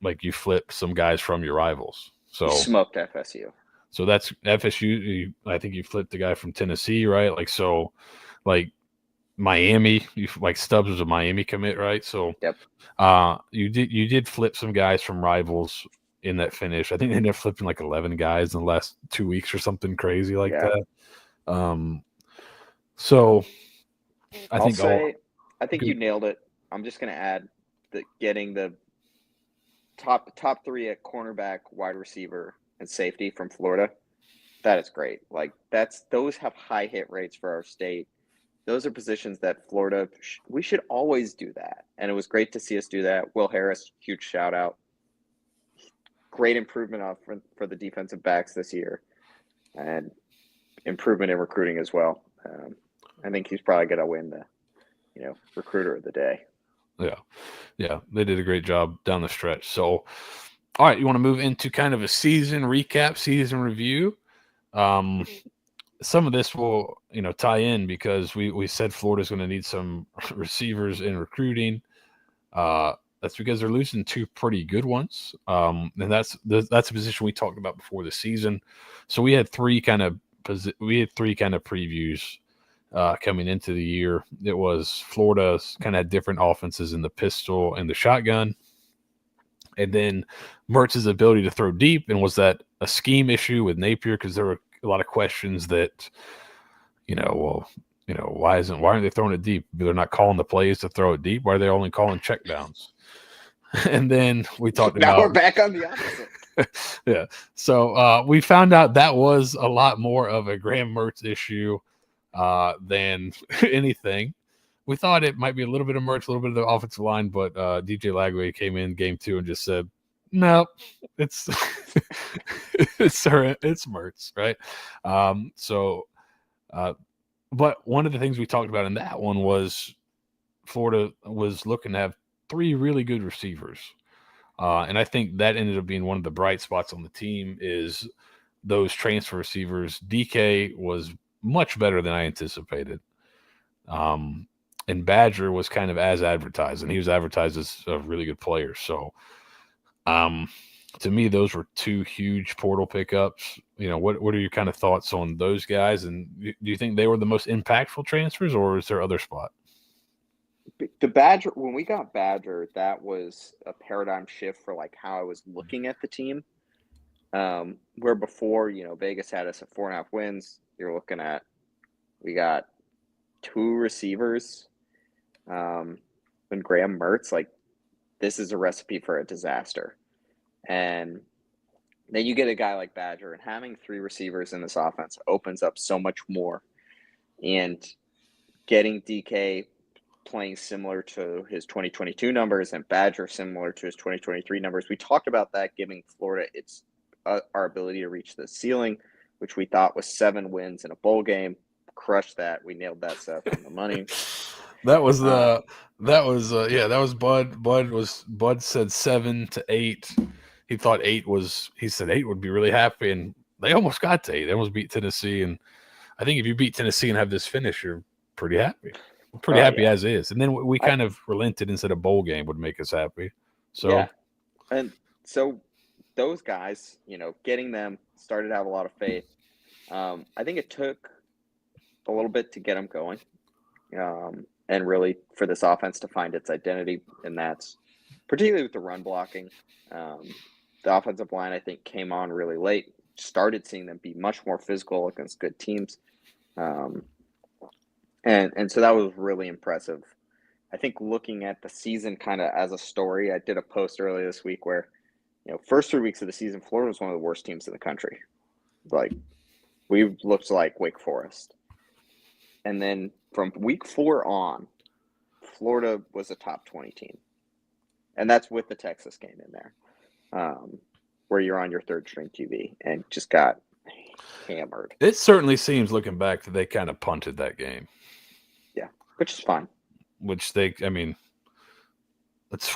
Like, you flip some guys from your rivals. So you smoked FSU. So that's FSU. I think you flipped the guy from Tennessee, right? Like, so, like Miami, like Stubbs was a Miami commit, right? So, yep. You did flip some guys from rivals in that finish. I think they ended up flipping like 11 guys in the last 2 weeks or something crazy like that. So I think you nailed it. I'm just going to add that getting the top 3 at cornerback, wide receiver, and safety from Florida, that is great. Like, those have high hit rates for our state. Those are positions that Florida, we should always do that. And it was great to see us do that. Will Harris, huge shout out. Great improvement for the defensive backs this year, and improvement in recruiting as well. I think he's probably going to win the, recruiter of the day. Yeah, they did a great job down the stretch. So, all right, you want to move into kind of a season recap, season review. Some of this will, tie in, because we said Florida's going to need some receivers in recruiting. That's because they're losing 2 pretty good ones. And that's a position we talked about before the season. So we had 3 kind of previews coming into the year. It was Florida's kind of had different offenses in the pistol and the shotgun. And then Mertz's ability to throw deep, and was that a scheme issue with Napier? Because there were a lot of questions that, why aren't they throwing it deep? They're not calling the plays to throw it deep. Why are they only calling checkdowns? And then we talked about, now we're back on the opposite. Yeah. So we found out that was a lot more of a Graham Mertz issue than anything. We thought it might be a little bit of Mertz, a little bit of the offensive line, but DJ Lagway came in game 2 and just said, "No, it's it's Mertz, right?" So, but one of the things we talked about in that one was Florida was looking to have 3 really good receivers. And I think that ended up being one of the bright spots on the team is those transfer receivers. DK was much better than I anticipated. And Badger was kind of as advertised, and he was advertised as a really good player. So, um, to me, those were 2 huge portal pickups. What are your kind of thoughts on those guys? And do you think they were the most impactful transfers, or is there other spot? The Badger, when we got Badger, that was a paradigm shift for like how I was looking at the team. Where before, Vegas had us at 4.5 wins. You're looking at, we got 2 receivers. When Graham Mertz, like, this is a recipe for a disaster. And then you get a guy like Badger, and having 3 receivers in this offense opens up so much more. And getting DK playing similar to his 2022 numbers and Badger similar to his 2023 numbers. We talked about that giving Florida its our ability to reach the ceiling, which we thought was 7 wins in a bowl game. Crushed that. We nailed that stuff on the money. That was Bud said 7 to 8. He thought 8 was. He said 8 would be really happy, and they almost got to 8. They almost beat Tennessee, and I think if you beat Tennessee and have this finish, you're pretty happy. Pretty happy as is. And then we kind of relented and said a bowl game would make us happy. So yeah, and so those guys, getting them started to have a lot of faith. I think it took a little bit to get them going, and really for this offense to find its identity, and that's particularly with the run blocking. The offensive line, I think, came on really late. Started seeing them be much more physical against good teams. And so that was really impressive. I think looking at the season kind of as a story, I did a post earlier this week where, first 3 weeks of the season, Florida was one of the worst teams in the country. Like, we looked like Wake Forest. And then from week 4 on, Florida was a top 20 team. And that's with the Texas game in there, where you're on your 3rd string TV and just got hammered. It certainly seems, looking back, that they kind of punted that game. Yeah, which is fine.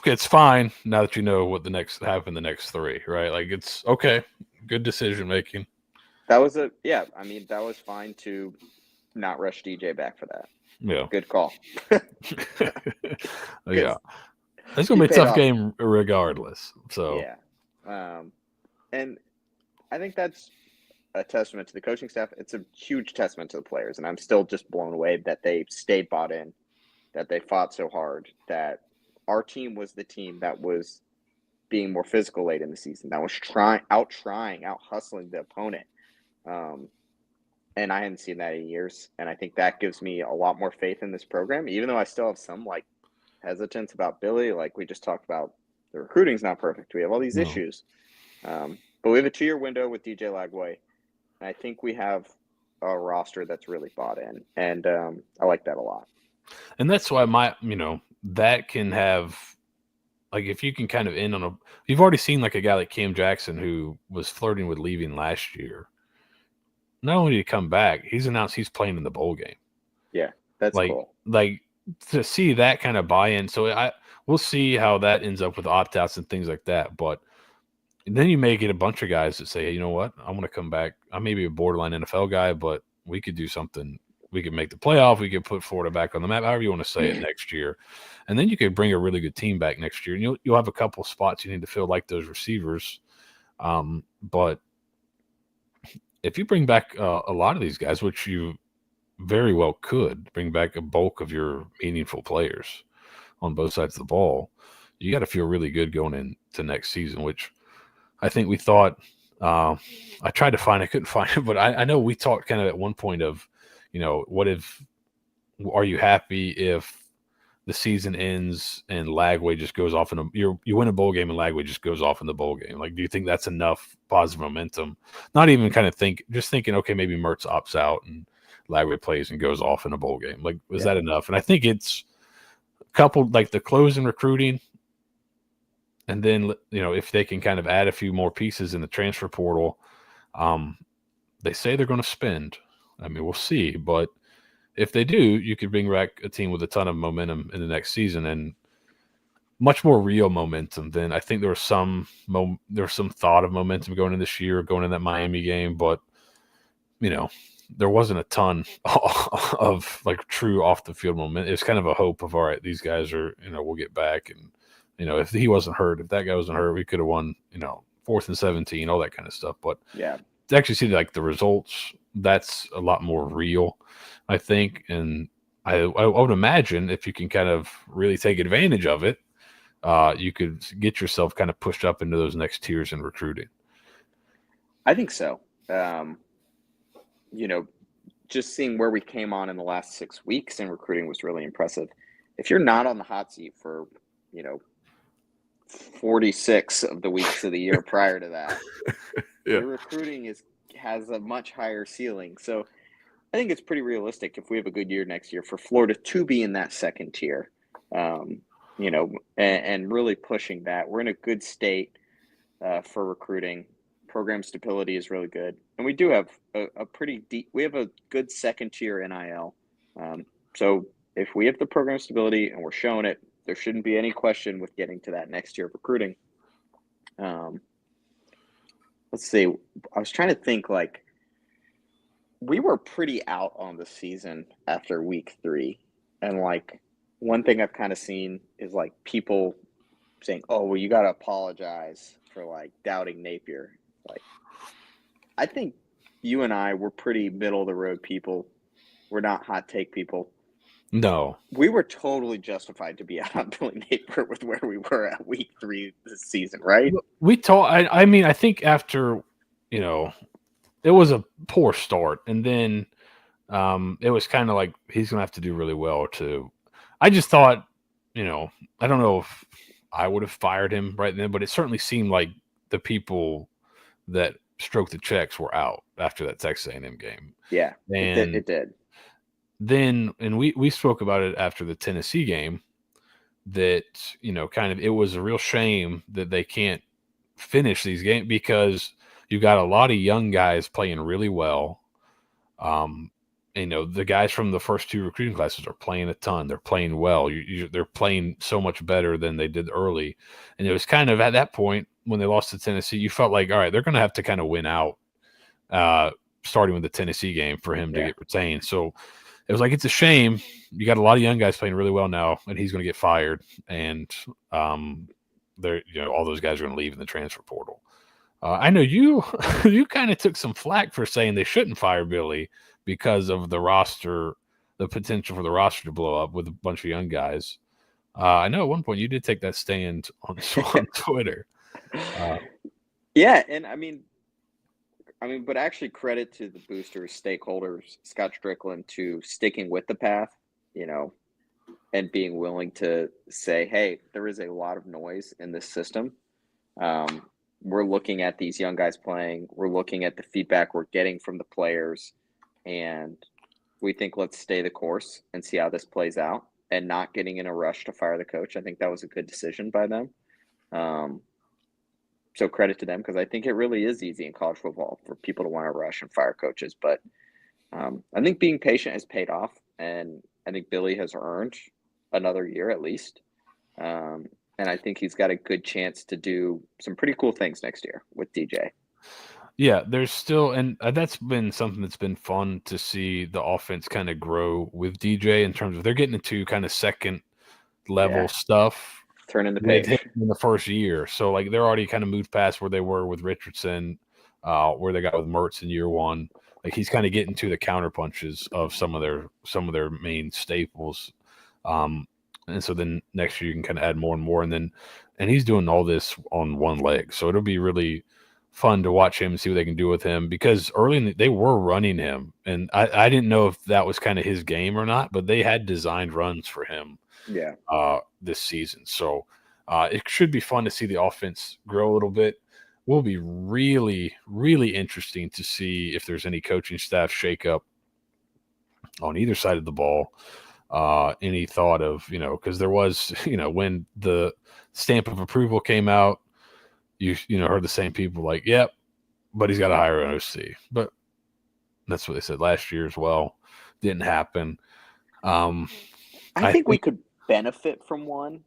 It's fine now that you know what the next 3, right? Like, it's okay. Good decision making. That was that was fine to not rush DJ back for that. Yeah. Good call. Yeah. It's going to be a tough game regardless. So, yeah. And I think that's a testament to the coaching staff. It's a huge testament to the players. And I'm still just blown away that they stayed bought in, that they fought so hard, that our team was the team that was being more physical late in the season, that was out hustling the opponent. And I hadn't seen that in years. And I think that gives me a lot more faith in this program, even though I still have some hesitance about Billy. Like we just talked about, the recruiting's not perfect. We have all these issues. But we have a 2-year window with DJ Lagway. And I think we have a roster that's really bought in. And I like that a lot. And that's why that can have, if you can kind of end on you've already seen a guy like Cam Jackson who was flirting with leaving last year. Not only did he come back, he's announced he's playing in the bowl game. Yeah, that's cool. To see that kind of buy-in. So we'll see how that ends up with opt-outs and things like that. But then you may get a bunch of guys that say, hey, you know what? I want to come back. I may be a borderline NFL guy, but we could do something. We could make the playoff. We could put Florida back on the map, however you want to say it, next year. And then you could bring a really good team back next year. And you'll have a couple spots you need to fill, like those receivers. But if you bring back a lot of these guys, which you very well could bring back a bulk of your meaningful players on both sides of the ball, you got to feel really good going into next season, which I think we thought. I tried to find, I couldn't find it, but I know we talked kind of at one point of, are you happy if the season ends and Lagway just goes off you win a bowl game and Lagway just goes off in the bowl game? Like, do you think that's enough positive momentum? Not even kind of just thinking, okay, maybe Mertz opts out and Lagway plays and goes off in a bowl game. Like, is that enough? And I think it's coupled like the close in recruiting, and then if they can kind of add a few more pieces in the transfer portal, they say they're going to spend. I mean, we'll see, but if they do, you could bring back a team with a ton of momentum in the next season and much more real momentum than I think there was some thought of momentum going in this year, going in that Miami game, but there wasn't a ton of like true off the field momentum. It's kind of a hope of, all right, these guys are, we'll get back, and if he wasn't hurt, if that guy wasn't hurt, we could have won, 4th and 17, all that kind of stuff. But yeah, to actually see like the results, that's a lot more real, I think. And I would imagine if you can kind of really take advantage of it, you could get yourself kind of pushed up into those next tiers in recruiting. I think so. Just seeing where we came on in the last 6 weeks in recruiting was really impressive. If you're not on the hot seat for, 46 of the weeks of the year prior to that, your recruiting has a much higher ceiling. So I think it's pretty realistic if we have a good year next year for Florida to be in that second tier, and really pushing that. We're in a good state for recruiting. Program stability is really good, and we do have a pretty deep. We have a good second tier NIL. So if we have the program stability and we're showing it, there shouldn't be any question with getting to that next year of recruiting. Let's see. I was trying to think, like, we were pretty out on the season after week 3, and like one thing I've kind of seen is like people saying, "Oh, well, you got to apologize for like doubting Napier." Like, I think you and I were pretty middle of the road people. We're not hot take people. No, we were totally justified to be out on Billy Napier with where we were at week 3 this season, right? We told. I mean, I think after it was a poor start, and then it was kind of like he's gonna have to do really well to. I just thought, I don't know if I would have fired him right then, but it certainly seemed like the people that stroked the checks were out after that Texas A&M game. Yeah, and it did. Then, and we spoke about it after the Tennessee game, that kind of it was a real shame that they can't finish these games because you got a lot of young guys playing really well. The guys from the first 2 recruiting classes are playing a ton. They're playing well. They're playing so much better than they did early. And it was kind of at that point when they lost to Tennessee, you felt like, all right, they're going to have to kind of win out, starting with the Tennessee game for him to get retained. So it was like, it's a shame. You got a lot of young guys playing really well now, and he's going to get fired. And they're, all those guys are going to leave in the transfer portal. I know you kind of took some flack for saying they shouldn't fire Billy because of the potential for the roster to blow up with a bunch of young guys. I know at one point you did take that stand on Twitter. Yeah, and I mean, but actually credit to the boosters, stakeholders, Scott Strickland, to sticking with the path, and being willing to say, hey, there is a lot of noise in this system. We're looking at these young guys playing. We're looking at the feedback we're getting from the players, and we think let's stay the course and see how this plays out, and not getting in a rush to fire the coach. I think that was a good decision by them. So credit to them, because I think it really is easy in college football for people to want to rush and fire coaches. But I think being patient has paid off, and I think Billy has earned another year at least. And I think he's got a good chance to do some pretty cool things next year with DJ. Yeah, there's still, and that's been something that's been fun to see the offense kind of grow with DJ in terms of they're getting into kind of second level stuff. Turning the page in the first year. So like they're already kind of moved past where they were with Richardson, where they got with Mertz in year 1. Like he's kind of getting to the counter punches of some of their main staples. And so then next year you can kind of add more and more. And he's doing all this on one leg. So it'll be really fun to watch him and see what they can do with him, because early they were running him. And I didn't know if that was kind of his game or not, but they had designed runs for him. Yeah. this season. So it should be fun to see the offense grow a little bit. Will be really, really interesting to see if there's any coaching staff shakeup on either side of the ball. Any thought of, because there was, when the stamp of approval came out, you heard the same people like, yep, but he's got to hire an OC. But that's what they said last year as well. Didn't happen. I think we could benefit from one.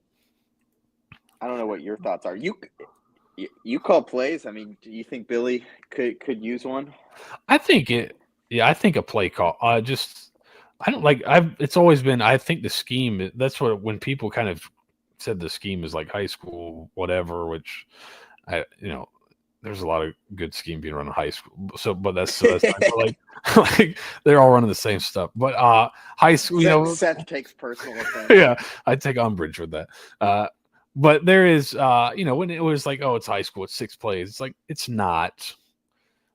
I don't know what your thoughts are. You call plays. I mean, do you think Billy could use one? I think I think a play call. I don't like. It's always been. I think the scheme. That's what when people kind of said the scheme is like high school, whatever. Which there's a lot of good scheme being run in high school. So, but that's like like they're all running the same stuff. But high school, Seth takes personal offense. Yeah, I take umbrage with that. But there is, when it was like, oh, it's high school, it's 6 plays. It's like it's not.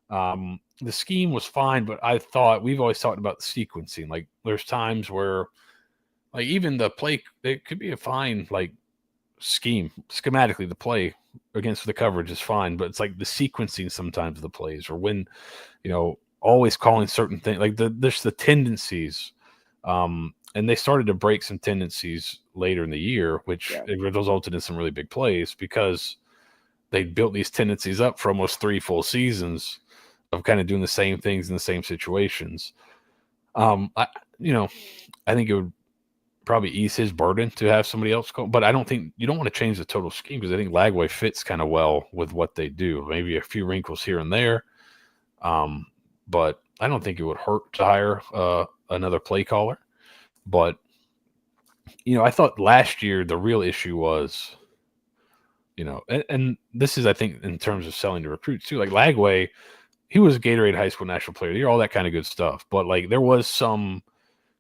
The scheme was fine, but I thought we've always talked about the sequencing. Like there's times where, like even the play, it could be a fine like schematically. The play against the coverage is fine, but it's like the sequencing sometimes of the plays, or when always calling certain things like there's the tendencies. And they started to break some tendencies later in the year, which it resulted in some really big plays because they built these tendencies up for almost 3 full seasons of kind of doing the same things in the same situations. I think it would probably ease his burden to have somebody else go, but I don't think you don't want to change the total scheme because I think Lagway fits kind of well with what they do. Maybe a few wrinkles here and there, but I don't think it would hurt to hire another play caller. But I thought last year the real issue was, and this is I think in terms of selling to recruits too. Like Lagway, he was a Gatorade High School National Player of the Year, all that kind of good stuff. But like there was some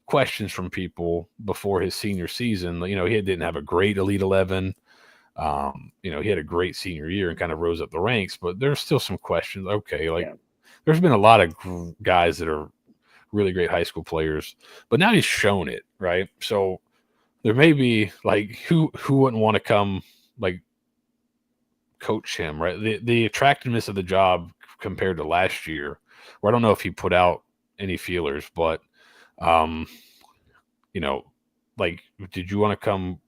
questions from people before his senior season. He didn't have a great Elite 11. He had a great senior year and kind of rose up the ranks, but there's still some questions. Okay, there's been a lot of guys that are really great high school players, but now he's shown it, right? So there may be like who wouldn't want to come like coach him, right? The attractiveness of the job compared to last year, where I don't know if he put out any feelers, but like did you want to come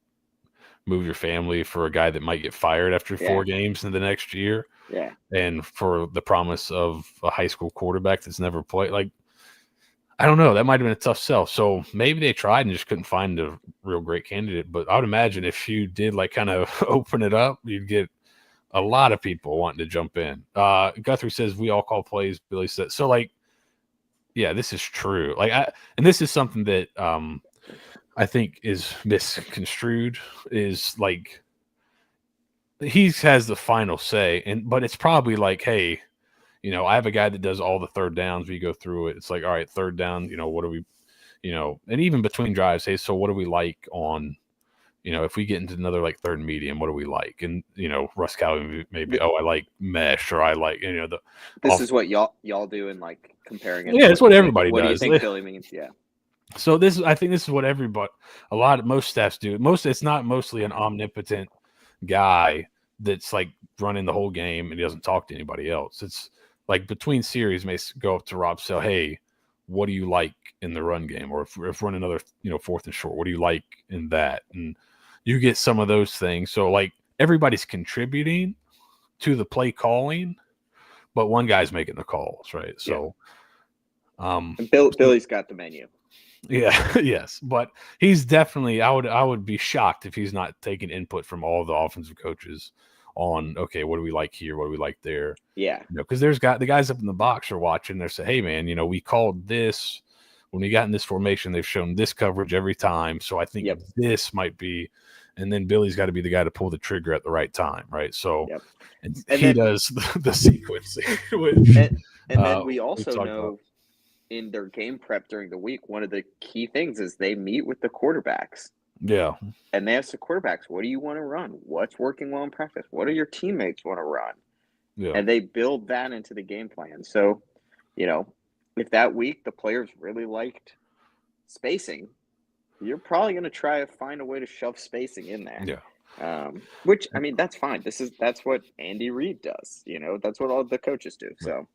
move your family for a guy that might get fired after 4 games in the next year? Yeah. And for the promise of a high school quarterback that's never played, like I don't know. That might have been a tough sell. So maybe they tried and just couldn't find a real great candidate. But I would imagine if you did like kind of open it up, you'd get a lot of people wanting to jump in. Guthrie says we all call plays. Billy said so. Like, yeah, this is true. Like, and this is something that I think is misconstrued. Is like he has the final say, but it's probably like, hey. I have a guy that does all the third downs. We go through it. It's like, all right, third down, what do we, and even between drives, hey, so what do we like on, if we get into another like third and medium, what do we like? And, Russ Calvin maybe, I like mesh or I like, This is what y'all do in like comparing it. Yeah, it's what everybody does. What do you think Billy means? Yeah. So I think this is what most staffs do. It's not mostly an omnipotent guy that's like running the whole game and he doesn't talk to anybody else. It's like between series may go up to Rob Sell, hey, what do you like in the run game? Or if run another, 4th and short, what do you like in that? And you get some of those things. So like everybody's contributing to the play calling, but one guy's making the calls, right? So and Billy's got the menu. Yeah, yes. But he's definitely I would be shocked if he's not taking input from all the offensive coaches on, okay, what do we like here? What do we like there? Yeah. Because the guys up in the box are watching. They're saying, hey, man, we called this when we got in this formation. They've shown this coverage every time. So I think this might be. And then Billy's got to be the guy to pull the trigger at the right time, right? So and he then, does the sequencing. Which, and then we also know in their game prep during the week, one of the key things is they meet with the quarterbacks. Yeah. And they ask the quarterbacks, what do you want to run? What's working well in practice? What do your teammates want to run? Yeah. And they build that into the game plan. So, if that week the players really liked spacing, you're probably going to try to find a way to shove spacing in there. Yeah. Which, I mean, that's fine. That's what Andy Reid does. That's what all the coaches do. So,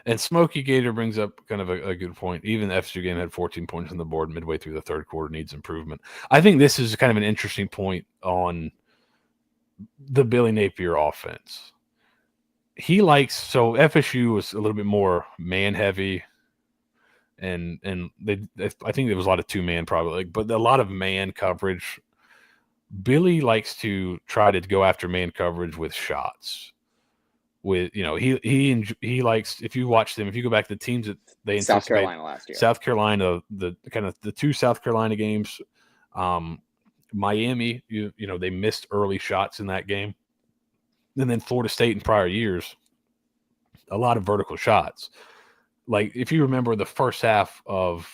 And Smokey Gator brings up kind of a good point. Even the FSU game had 14 points on the board midway through the third quarter, needs improvement. I think this is kind of an interesting point on the Billy Napier offense. So FSU was a little bit more man heavy, and I think there was a lot of 2-man probably, but a lot of man coverage. Billy likes to try to go after man coverage with shots. He likes, if you watch them, if you go back to the teams that they anticipate, South Carolina last year, South Carolina, the kind of the 2 South Carolina games, Miami, they missed early shots in that game, and then Florida State in prior years, a lot of vertical shots. Like if you remember the first half of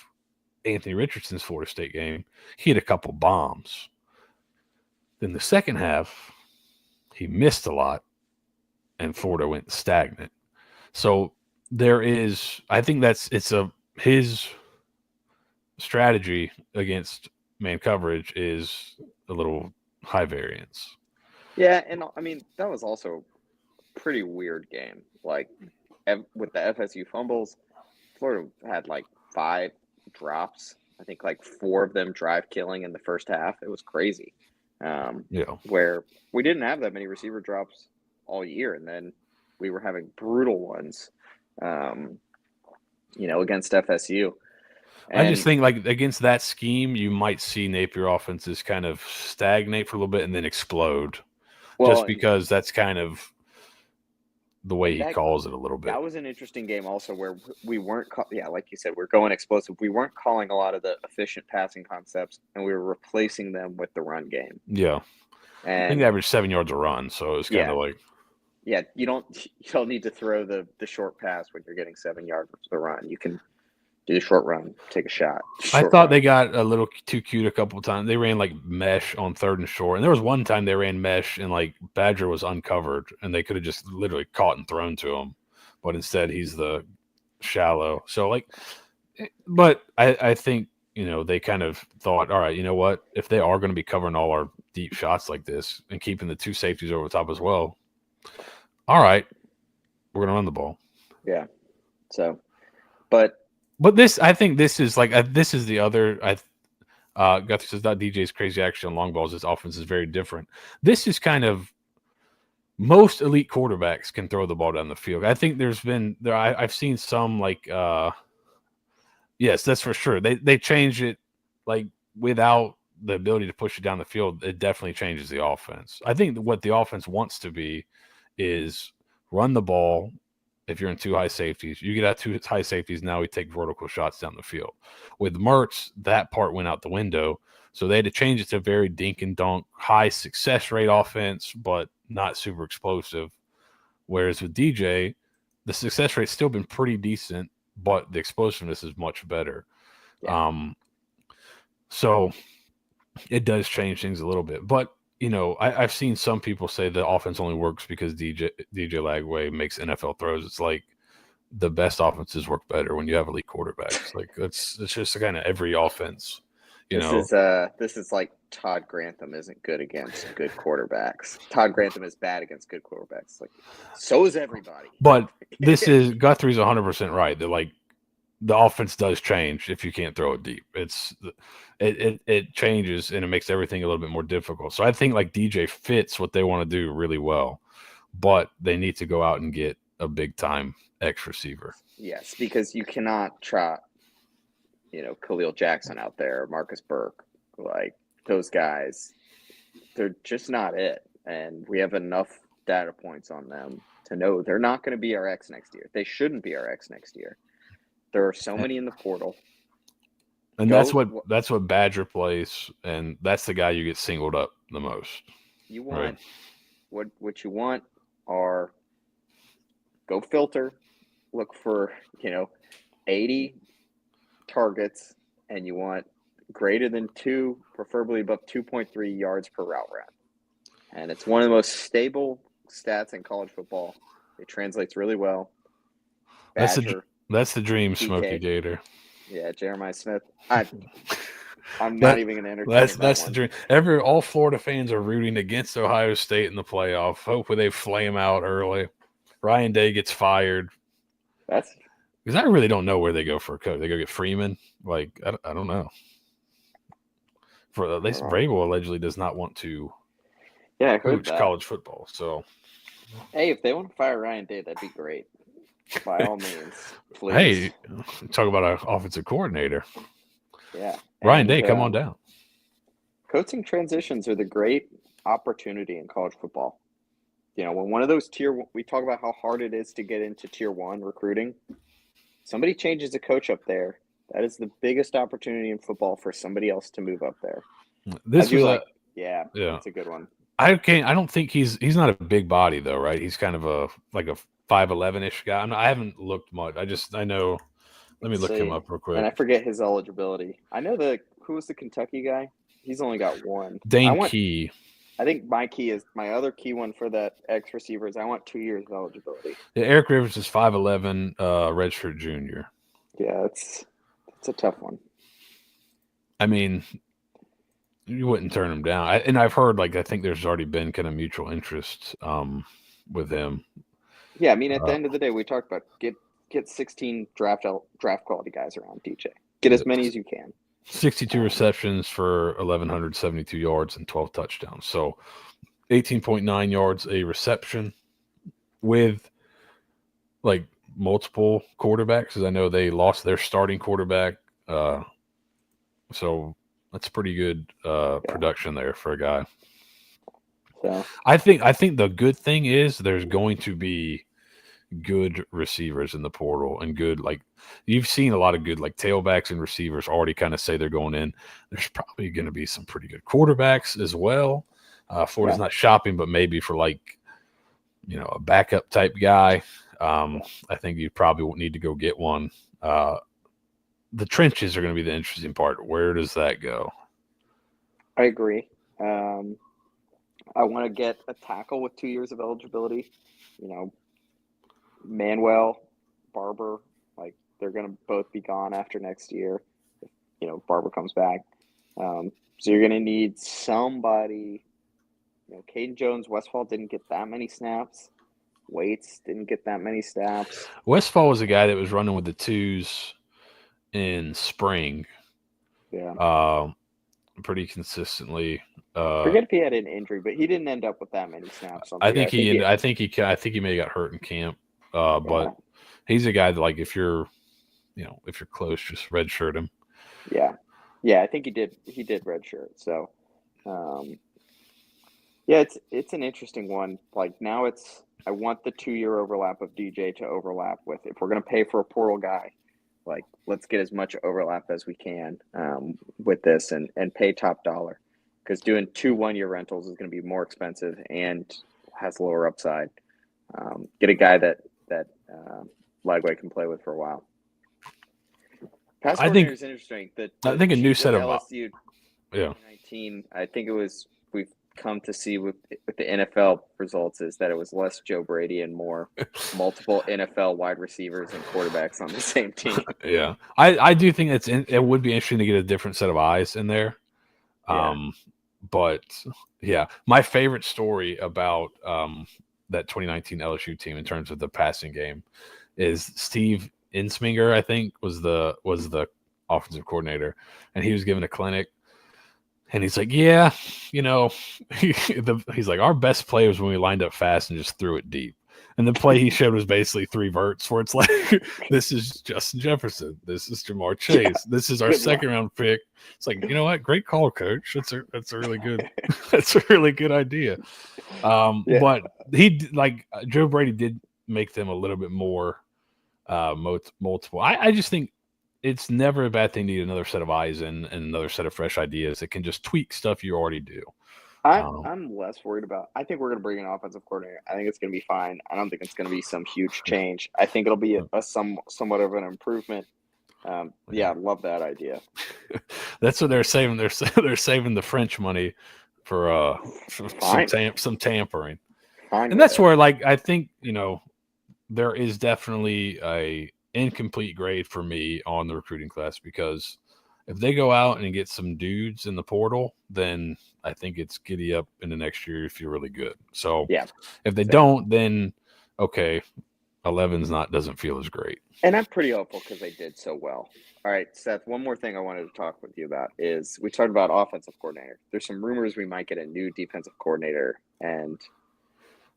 Anthony Richardson's Florida State game, he had a couple bombs. Then the second half, he missed a lot, and Florida went stagnant. So I think his strategy against man coverage is a little high variance. Yeah, and I mean that was also a pretty weird game. Like with the FSU fumbles, Florida had like 5 drops. I think like 4 of them drive killing in the first half. It was crazy. Where we didn't have that many receiver drops all year, and then we were having brutal ones, against FSU. And I just think like against that scheme, you might see Napier offenses kind of stagnate for a little bit and then explode, just because that's kind of the way he calls it a little bit. That was an interesting game also where we weren't, like you said, we're going explosive. We weren't calling a lot of the efficient passing concepts, and we were replacing them with the run game. Yeah. And I think they averaged 7 yards a run, so it was kind of like. Yeah, you don't need to throw the short pass when you're getting 7 yards of the run. You can do the short run, take a shot. I thought they got a little too cute a couple of times. They ran like mesh on 3rd and short, and there was one time they ran mesh and like Badger was uncovered, and they could have just literally caught and thrown to him, but instead he's the shallow. So but I think they kind of thought, all right, you know what? If they are going to be covering all our deep shots like this and keeping the 2 safeties over the top as well, all right, we're going to run the ball. Yeah. So, But I think this is this is the other. Guthrie says that DJ's crazy action on long balls. His offense is very different. This is kind of most elite quarterbacks can throw the ball down the field. I think I've seen some yes, that's for sure. They changed it without the ability to push it down the field. It definitely changes the offense. I think what the offense wants to be is run the ball. If you're in 2 high safeties, you get out 2 high safeties. Now we take vertical shots down the field. With Mertz, that part went out the window. So they had to change it to a very dink and dunk, high success rate offense, but not super explosive. Whereas with DJ, the success rate's still been pretty decent, but the explosiveness is much better. Yeah. So it does change things a little bit. But I've seen some people say the offense only works because DJ Lagway makes NFL throws. It's like the best offenses work better when you have elite quarterbacks. It's just kind of every offense. This is like Todd Grantham isn't good against good quarterbacks. Todd Grantham is bad against good quarterbacks. So is everybody. But this is Guthrie's 100% right. That the offense does change if you can't throw it deep. It changes and it makes everything a little bit more difficult. So I think DJ fits what they want to do really well, but they need to go out and get a big time X receiver. Yes, because you cannot trot, Khalil Jackson out there, Marcus Burke, those guys. They're just not it, and we have enough data points on them to know they're not going to be our X next year. They shouldn't be our X next year. There are so many in the portal. And that's what Badger plays, and that's the guy you get singled up the most. You want what you want are go filter, look for 80 targets, and you want greater than 2, preferably above 2.3 yards per route run. And it's one of the most stable stats in college football. It translates really well. Badger, that's the dream, Smokey Gator. Yeah, Jeremiah Smith. I'm not even going to entertain That's that the one. dream. All Florida fans are rooting against Ohio State in the playoff. Hopefully they flame out early. Ryan Day gets fired. That's Because I really don't know where they go for a coach. They go get Freeman. Like I don't know. For at least Vrabel allegedly does not want to I heard coach that. college football. So hey, if they want to fire Ryan Day, that'd be great. By all means, please. Hey, talk about an offensive coordinator. Yeah, Ryan Day, come on down. Coaching transitions are the great opportunity in college football. You know, when one of those we talk about how hard it is to get into tier 1 recruiting. Somebody changes a coach up there. That is the biggest opportunity in football for somebody else to move up there. This was yeah, it's a good one. I don't think he's not a big body though, right? He's kind of a 5'11" guy. I haven't looked much. I know. Let me look him up real quick. And I forget his eligibility. I know who was the Kentucky guy? He's only got one. Dane Key. I think my other key one for that X receiver is I want 2 years of eligibility. Yeah, Eric Rivers is 5'11", redshirt junior. Yeah, it's a tough one. I mean, you wouldn't turn him down. And I've heard I think there's already been kind of mutual interest with him. Yeah, I mean, at the end of the day, we talked about get 16 draft quality guys around DJ. Get as many as you can. 62 receptions for 1,172 yards and 12 touchdowns. So 18.9 yards a reception with multiple quarterbacks, because I know they lost their starting quarterback. So that's pretty good production there for a guy. So I think the good thing is there's going to be good receivers in the portal and good, you've seen a lot of good tailbacks and receivers already kind of say they're going in. There's probably going to be some pretty good quarterbacks as well. Florida's not shopping, but maybe for a backup type guy. I think you probably won't need to go get one. The trenches are going to be the interesting part. Where does that go? I agree. I want to get a tackle with 2 years of eligibility. Manuel, Barber, they're going to both be gone after next year. If, Barber comes back. So you're going to need somebody. Caden Jones, Westfall didn't get that many snaps. Waits didn't get that many snaps. Westfall was a guy that was running with the twos in spring. Yeah. Pretty consistently. Forget if he had an injury, but he didn't end up with that many snaps. I think he may have got hurt in camp. But he's a guy that if you're close, just redshirt him. Yeah. I think he did redshirt. So, it's an interesting one. Now I want the 2-year overlap of DJ to overlap with. If we're going to pay for a portal guy, let's get as much overlap as we can with this and pay top dollar, because doing 2 1-year rentals is going to be more expensive and has lower upside. Get a guy that Lagway can play with for a while. Pass coordinator is interesting. I think a new set of LSU 2019. I think we've come to see with the NFL results is that it was less Joe Brady and more multiple NFL wide receivers and quarterbacks on the same team. Yeah, I do think it would be interesting to get a different set of eyes in there. But yeah, my favorite story about that 2019 LSU team in terms of the passing game is Steve Insminger, I think, was the offensive coordinator, and he was giving a clinic, and he's like, yeah, he's like, our best play was when we lined up fast and just threw it deep. And the play he showed was basically 3 verts where it's this is Justin Jefferson. This is Jamar Chase. Yeah, this is our second-round pick. It's like, you know what? Great call, coach. That's a really good that's a really good idea. But Joe Brady did make them a little bit more multiple. I just think it's never a bad thing to get another set of eyes and another set of fresh ideas that can just tweak stuff you already do. I'm less worried about. I think we're going to bring an offensive coordinator. I think it's going to be fine. I don't think it's going to be some huge change. I think it'll be somewhat of an improvement. I love that idea. That's what they're saving. They're saving the French money for some tampering. Fine, and that's where I think there is definitely a incomplete grade for me on the recruiting class, because if they go out and get some dudes in the portal, then I think it's giddy up in the next year if you're really good. So Yeah. if they don't, then okay, 11's doesn't feel as great. And I'm pretty hopeful because they did so well. All right, Seth, one more thing I wanted to talk with you about is we talked about offensive coordinator. There's some rumors we might get a new defensive coordinator, and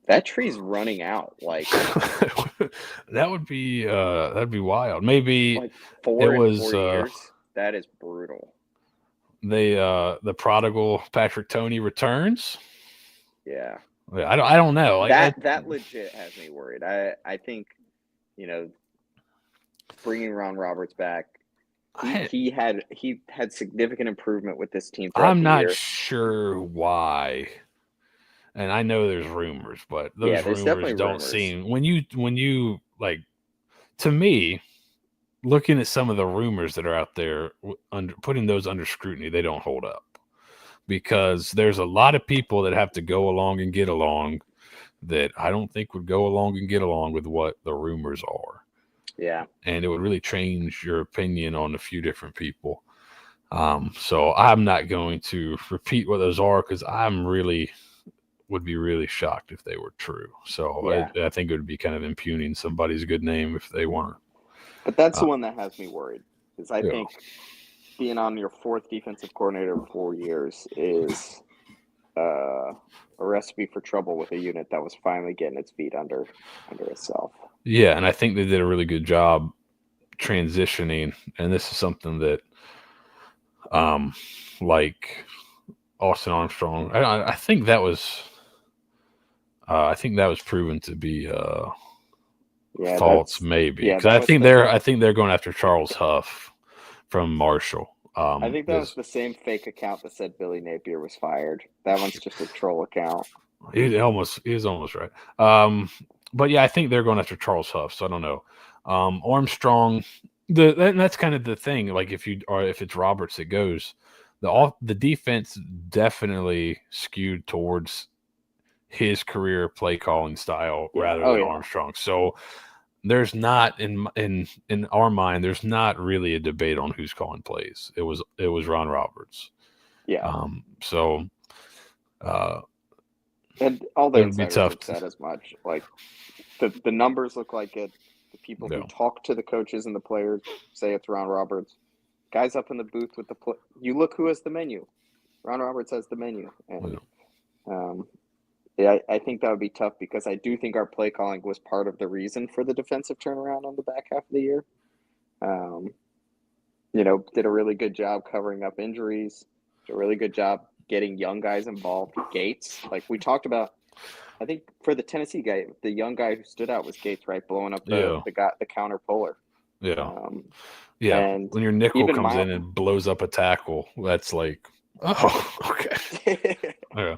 that tree's running out. Like that'd be wild. Maybe like it 4 was years. That is brutal. the prodigal Patrick Toney returns. Yeah. I don't know. Like, that legit has me worried. I think, bringing Ron Roberts back, he had significant improvement with this team throughout I'm the not year. sure why. And I know there's rumors, but those rumors don't seem when you like, to me, looking at some of the rumors that are out there, putting those under scrutiny, they don't hold up, because there's a lot of people that have to go along and get along that I don't think would go along and get along with what the rumors are. Yeah. And it would really change your opinion on a few different people. So I'm not going to repeat what those are, because would be really shocked if they were true. So Yeah. I think it would be kind of impugning somebody's good name if they weren't. But that's the one that has me worried, because I think being on your fourth defensive coordinator in 4 years is a recipe for trouble with a unit that was finally getting its feet under itself. Yeah, and I think they did a really good job transitioning, and this is something that, like Austin Armstrong, I think that was proven to be false, maybe, because I think they're going after Charles Huff from Marshall. I think that was the same fake account that said Billy Napier was fired. That one's just a troll account. He was almost right. But yeah, I think they're going after Charles Huff. So I don't know. Armstrong, that's kind of the thing. Like if it's Roberts that goes, the defense definitely skewed towards his career play calling style rather than Armstrong. So there's not in our mind, there's not really a debate on who's calling plays. It was Ron Roberts. Yeah. And all the insiders have said as much. Like the numbers look like it. The people who talk to the coaches and the players say it's Ron Roberts. Guys up in the booth with you look who has the menu. Ron Roberts has the menu, and I think that would be tough, because I do think our play calling was part of the reason for the defensive turnaround on the back half of the year. Did a really good job covering up injuries. Did a really good job getting young guys involved. Gates, like we talked about, I think for the Tennessee guy, the young guy who stood out was Gates, right? Blowing up the counter puller. Yeah. And when your nickel comes in and blows up a tackle, that's like, oh, okay. Yeah.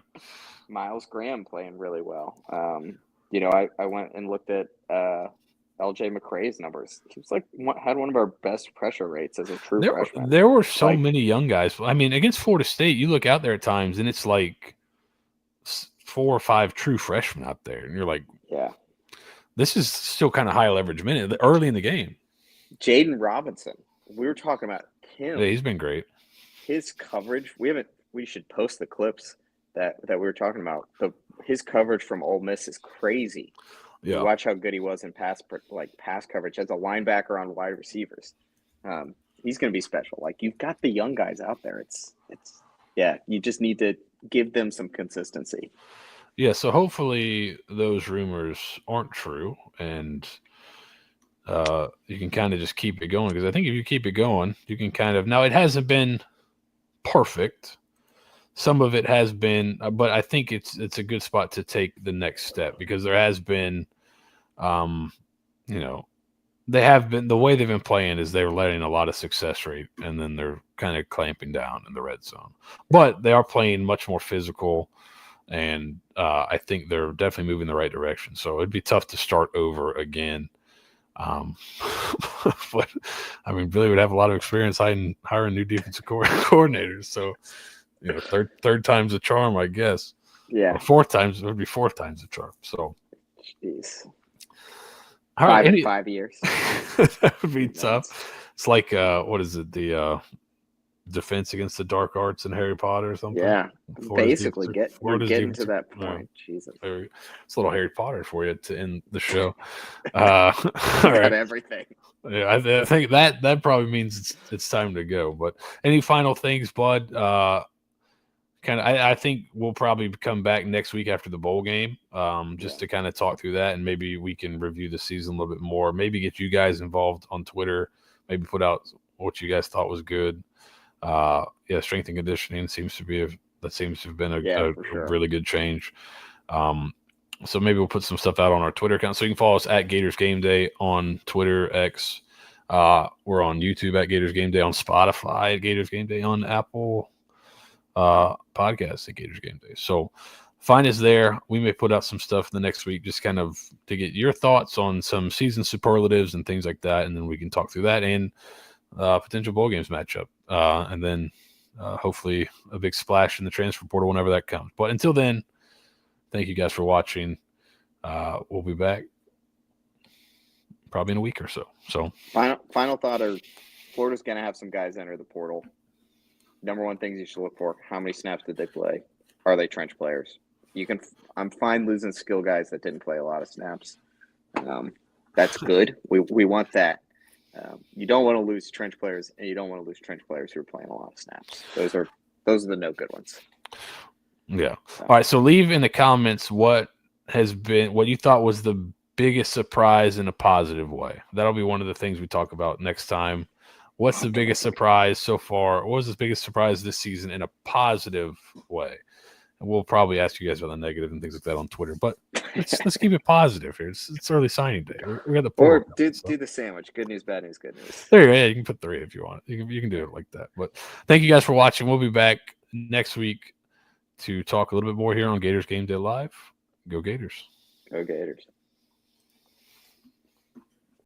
Miles Graham playing really well. I went and looked at LJ McCray's numbers. He was had one of our best pressure rates as a true freshman. There were so many young guys. I mean, against Florida State, you look out there at times and it's like 4 or 5 true freshmen out there, and you're like, yeah, this is still kind of high leverage minute early in the game. Jaden Robinson, we were talking about him. Yeah, he's been great. His coverage, we should post the clips that we were talking about. His coverage from Ole Miss is crazy. Yeah. You watch how good he was in pass coverage as a linebacker on wide receivers. He's going to be special. Like, you've got the young guys out there. You just need to give them some consistency. Yeah, so hopefully those rumors aren't true, and you can kind of just keep it going, because I think if you keep it going, you can kind of – now, it hasn't been perfect. Some of it has been, but I think it's a good spot to take the next step, because there has been, they have been, the way they've been playing is they're letting a lot of success rate, and then they're kind of clamping down in the red zone. But they are playing much more physical, and I think they're definitely moving in the right direction. So it'd be tough to start over again. But I mean, Billy would have a lot of experience hiring new defensive coordinators. So, third time's a charm, I guess. Yeah. Or fourth times, it would be 4th time's a charm. So, jeez. All right, 5 years. That would be tough. It's like, what is it? defense against the dark arts in Harry Potter or something. Yeah, basically, we're getting to that point. Jesus, it's a little Harry Potter for you to end the show. All right. Got everything. Yeah, I think that probably means it's time to go. But any final things, Bud? I think we'll probably come back next week after the bowl game, just to kind of talk through that, and maybe we can review the season a little bit more. Maybe get you guys involved on Twitter. Maybe put out what you guys thought was good. Strength and conditioning seems to have been a really good change. So maybe we'll put some stuff out on our Twitter account. So you can follow us at Gators Gameday on Twitter, X. We're on YouTube at Gators Gameday, on Spotify at Gators Gameday, on Apple Podcasts at Gators Gameday. So find us there. We may put out some stuff in the next week, just kind of to get your thoughts on some season superlatives and things like that, and then we can talk through that and potential bowl games matchup, and then hopefully a big splash in the transfer portal whenever that comes. But until then, thank you guys for watching. We'll be back probably in a week or so. So final thought are Florida's going to have some guys enter the portal. Number one things you should look for: how many snaps did they play? Are they trench players? I'm fine losing skill guys that didn't play a lot of snaps. That's good. We want that. You don't want to lose trench players, and you don't want to lose trench players who are playing a lot of snaps. Those are the no good ones. Yeah. All right. So leave in the comments what you thought was the biggest surprise in a positive way. That'll be one of the things we talk about next time. What's the biggest surprise so far? What was the biggest surprise this season in a positive way? And we'll probably ask you guys about the negative and things like that on Twitter. But let's keep it positive here. It's early signing day. We got the or do the sandwich. Good news, bad news, good news. There you go. Yeah, you can put 3 if you want. You can do it like that. But thank you guys for watching. We'll be back next week to talk a little bit more here on Gators Gameday Live. Go Gators. Go Gators.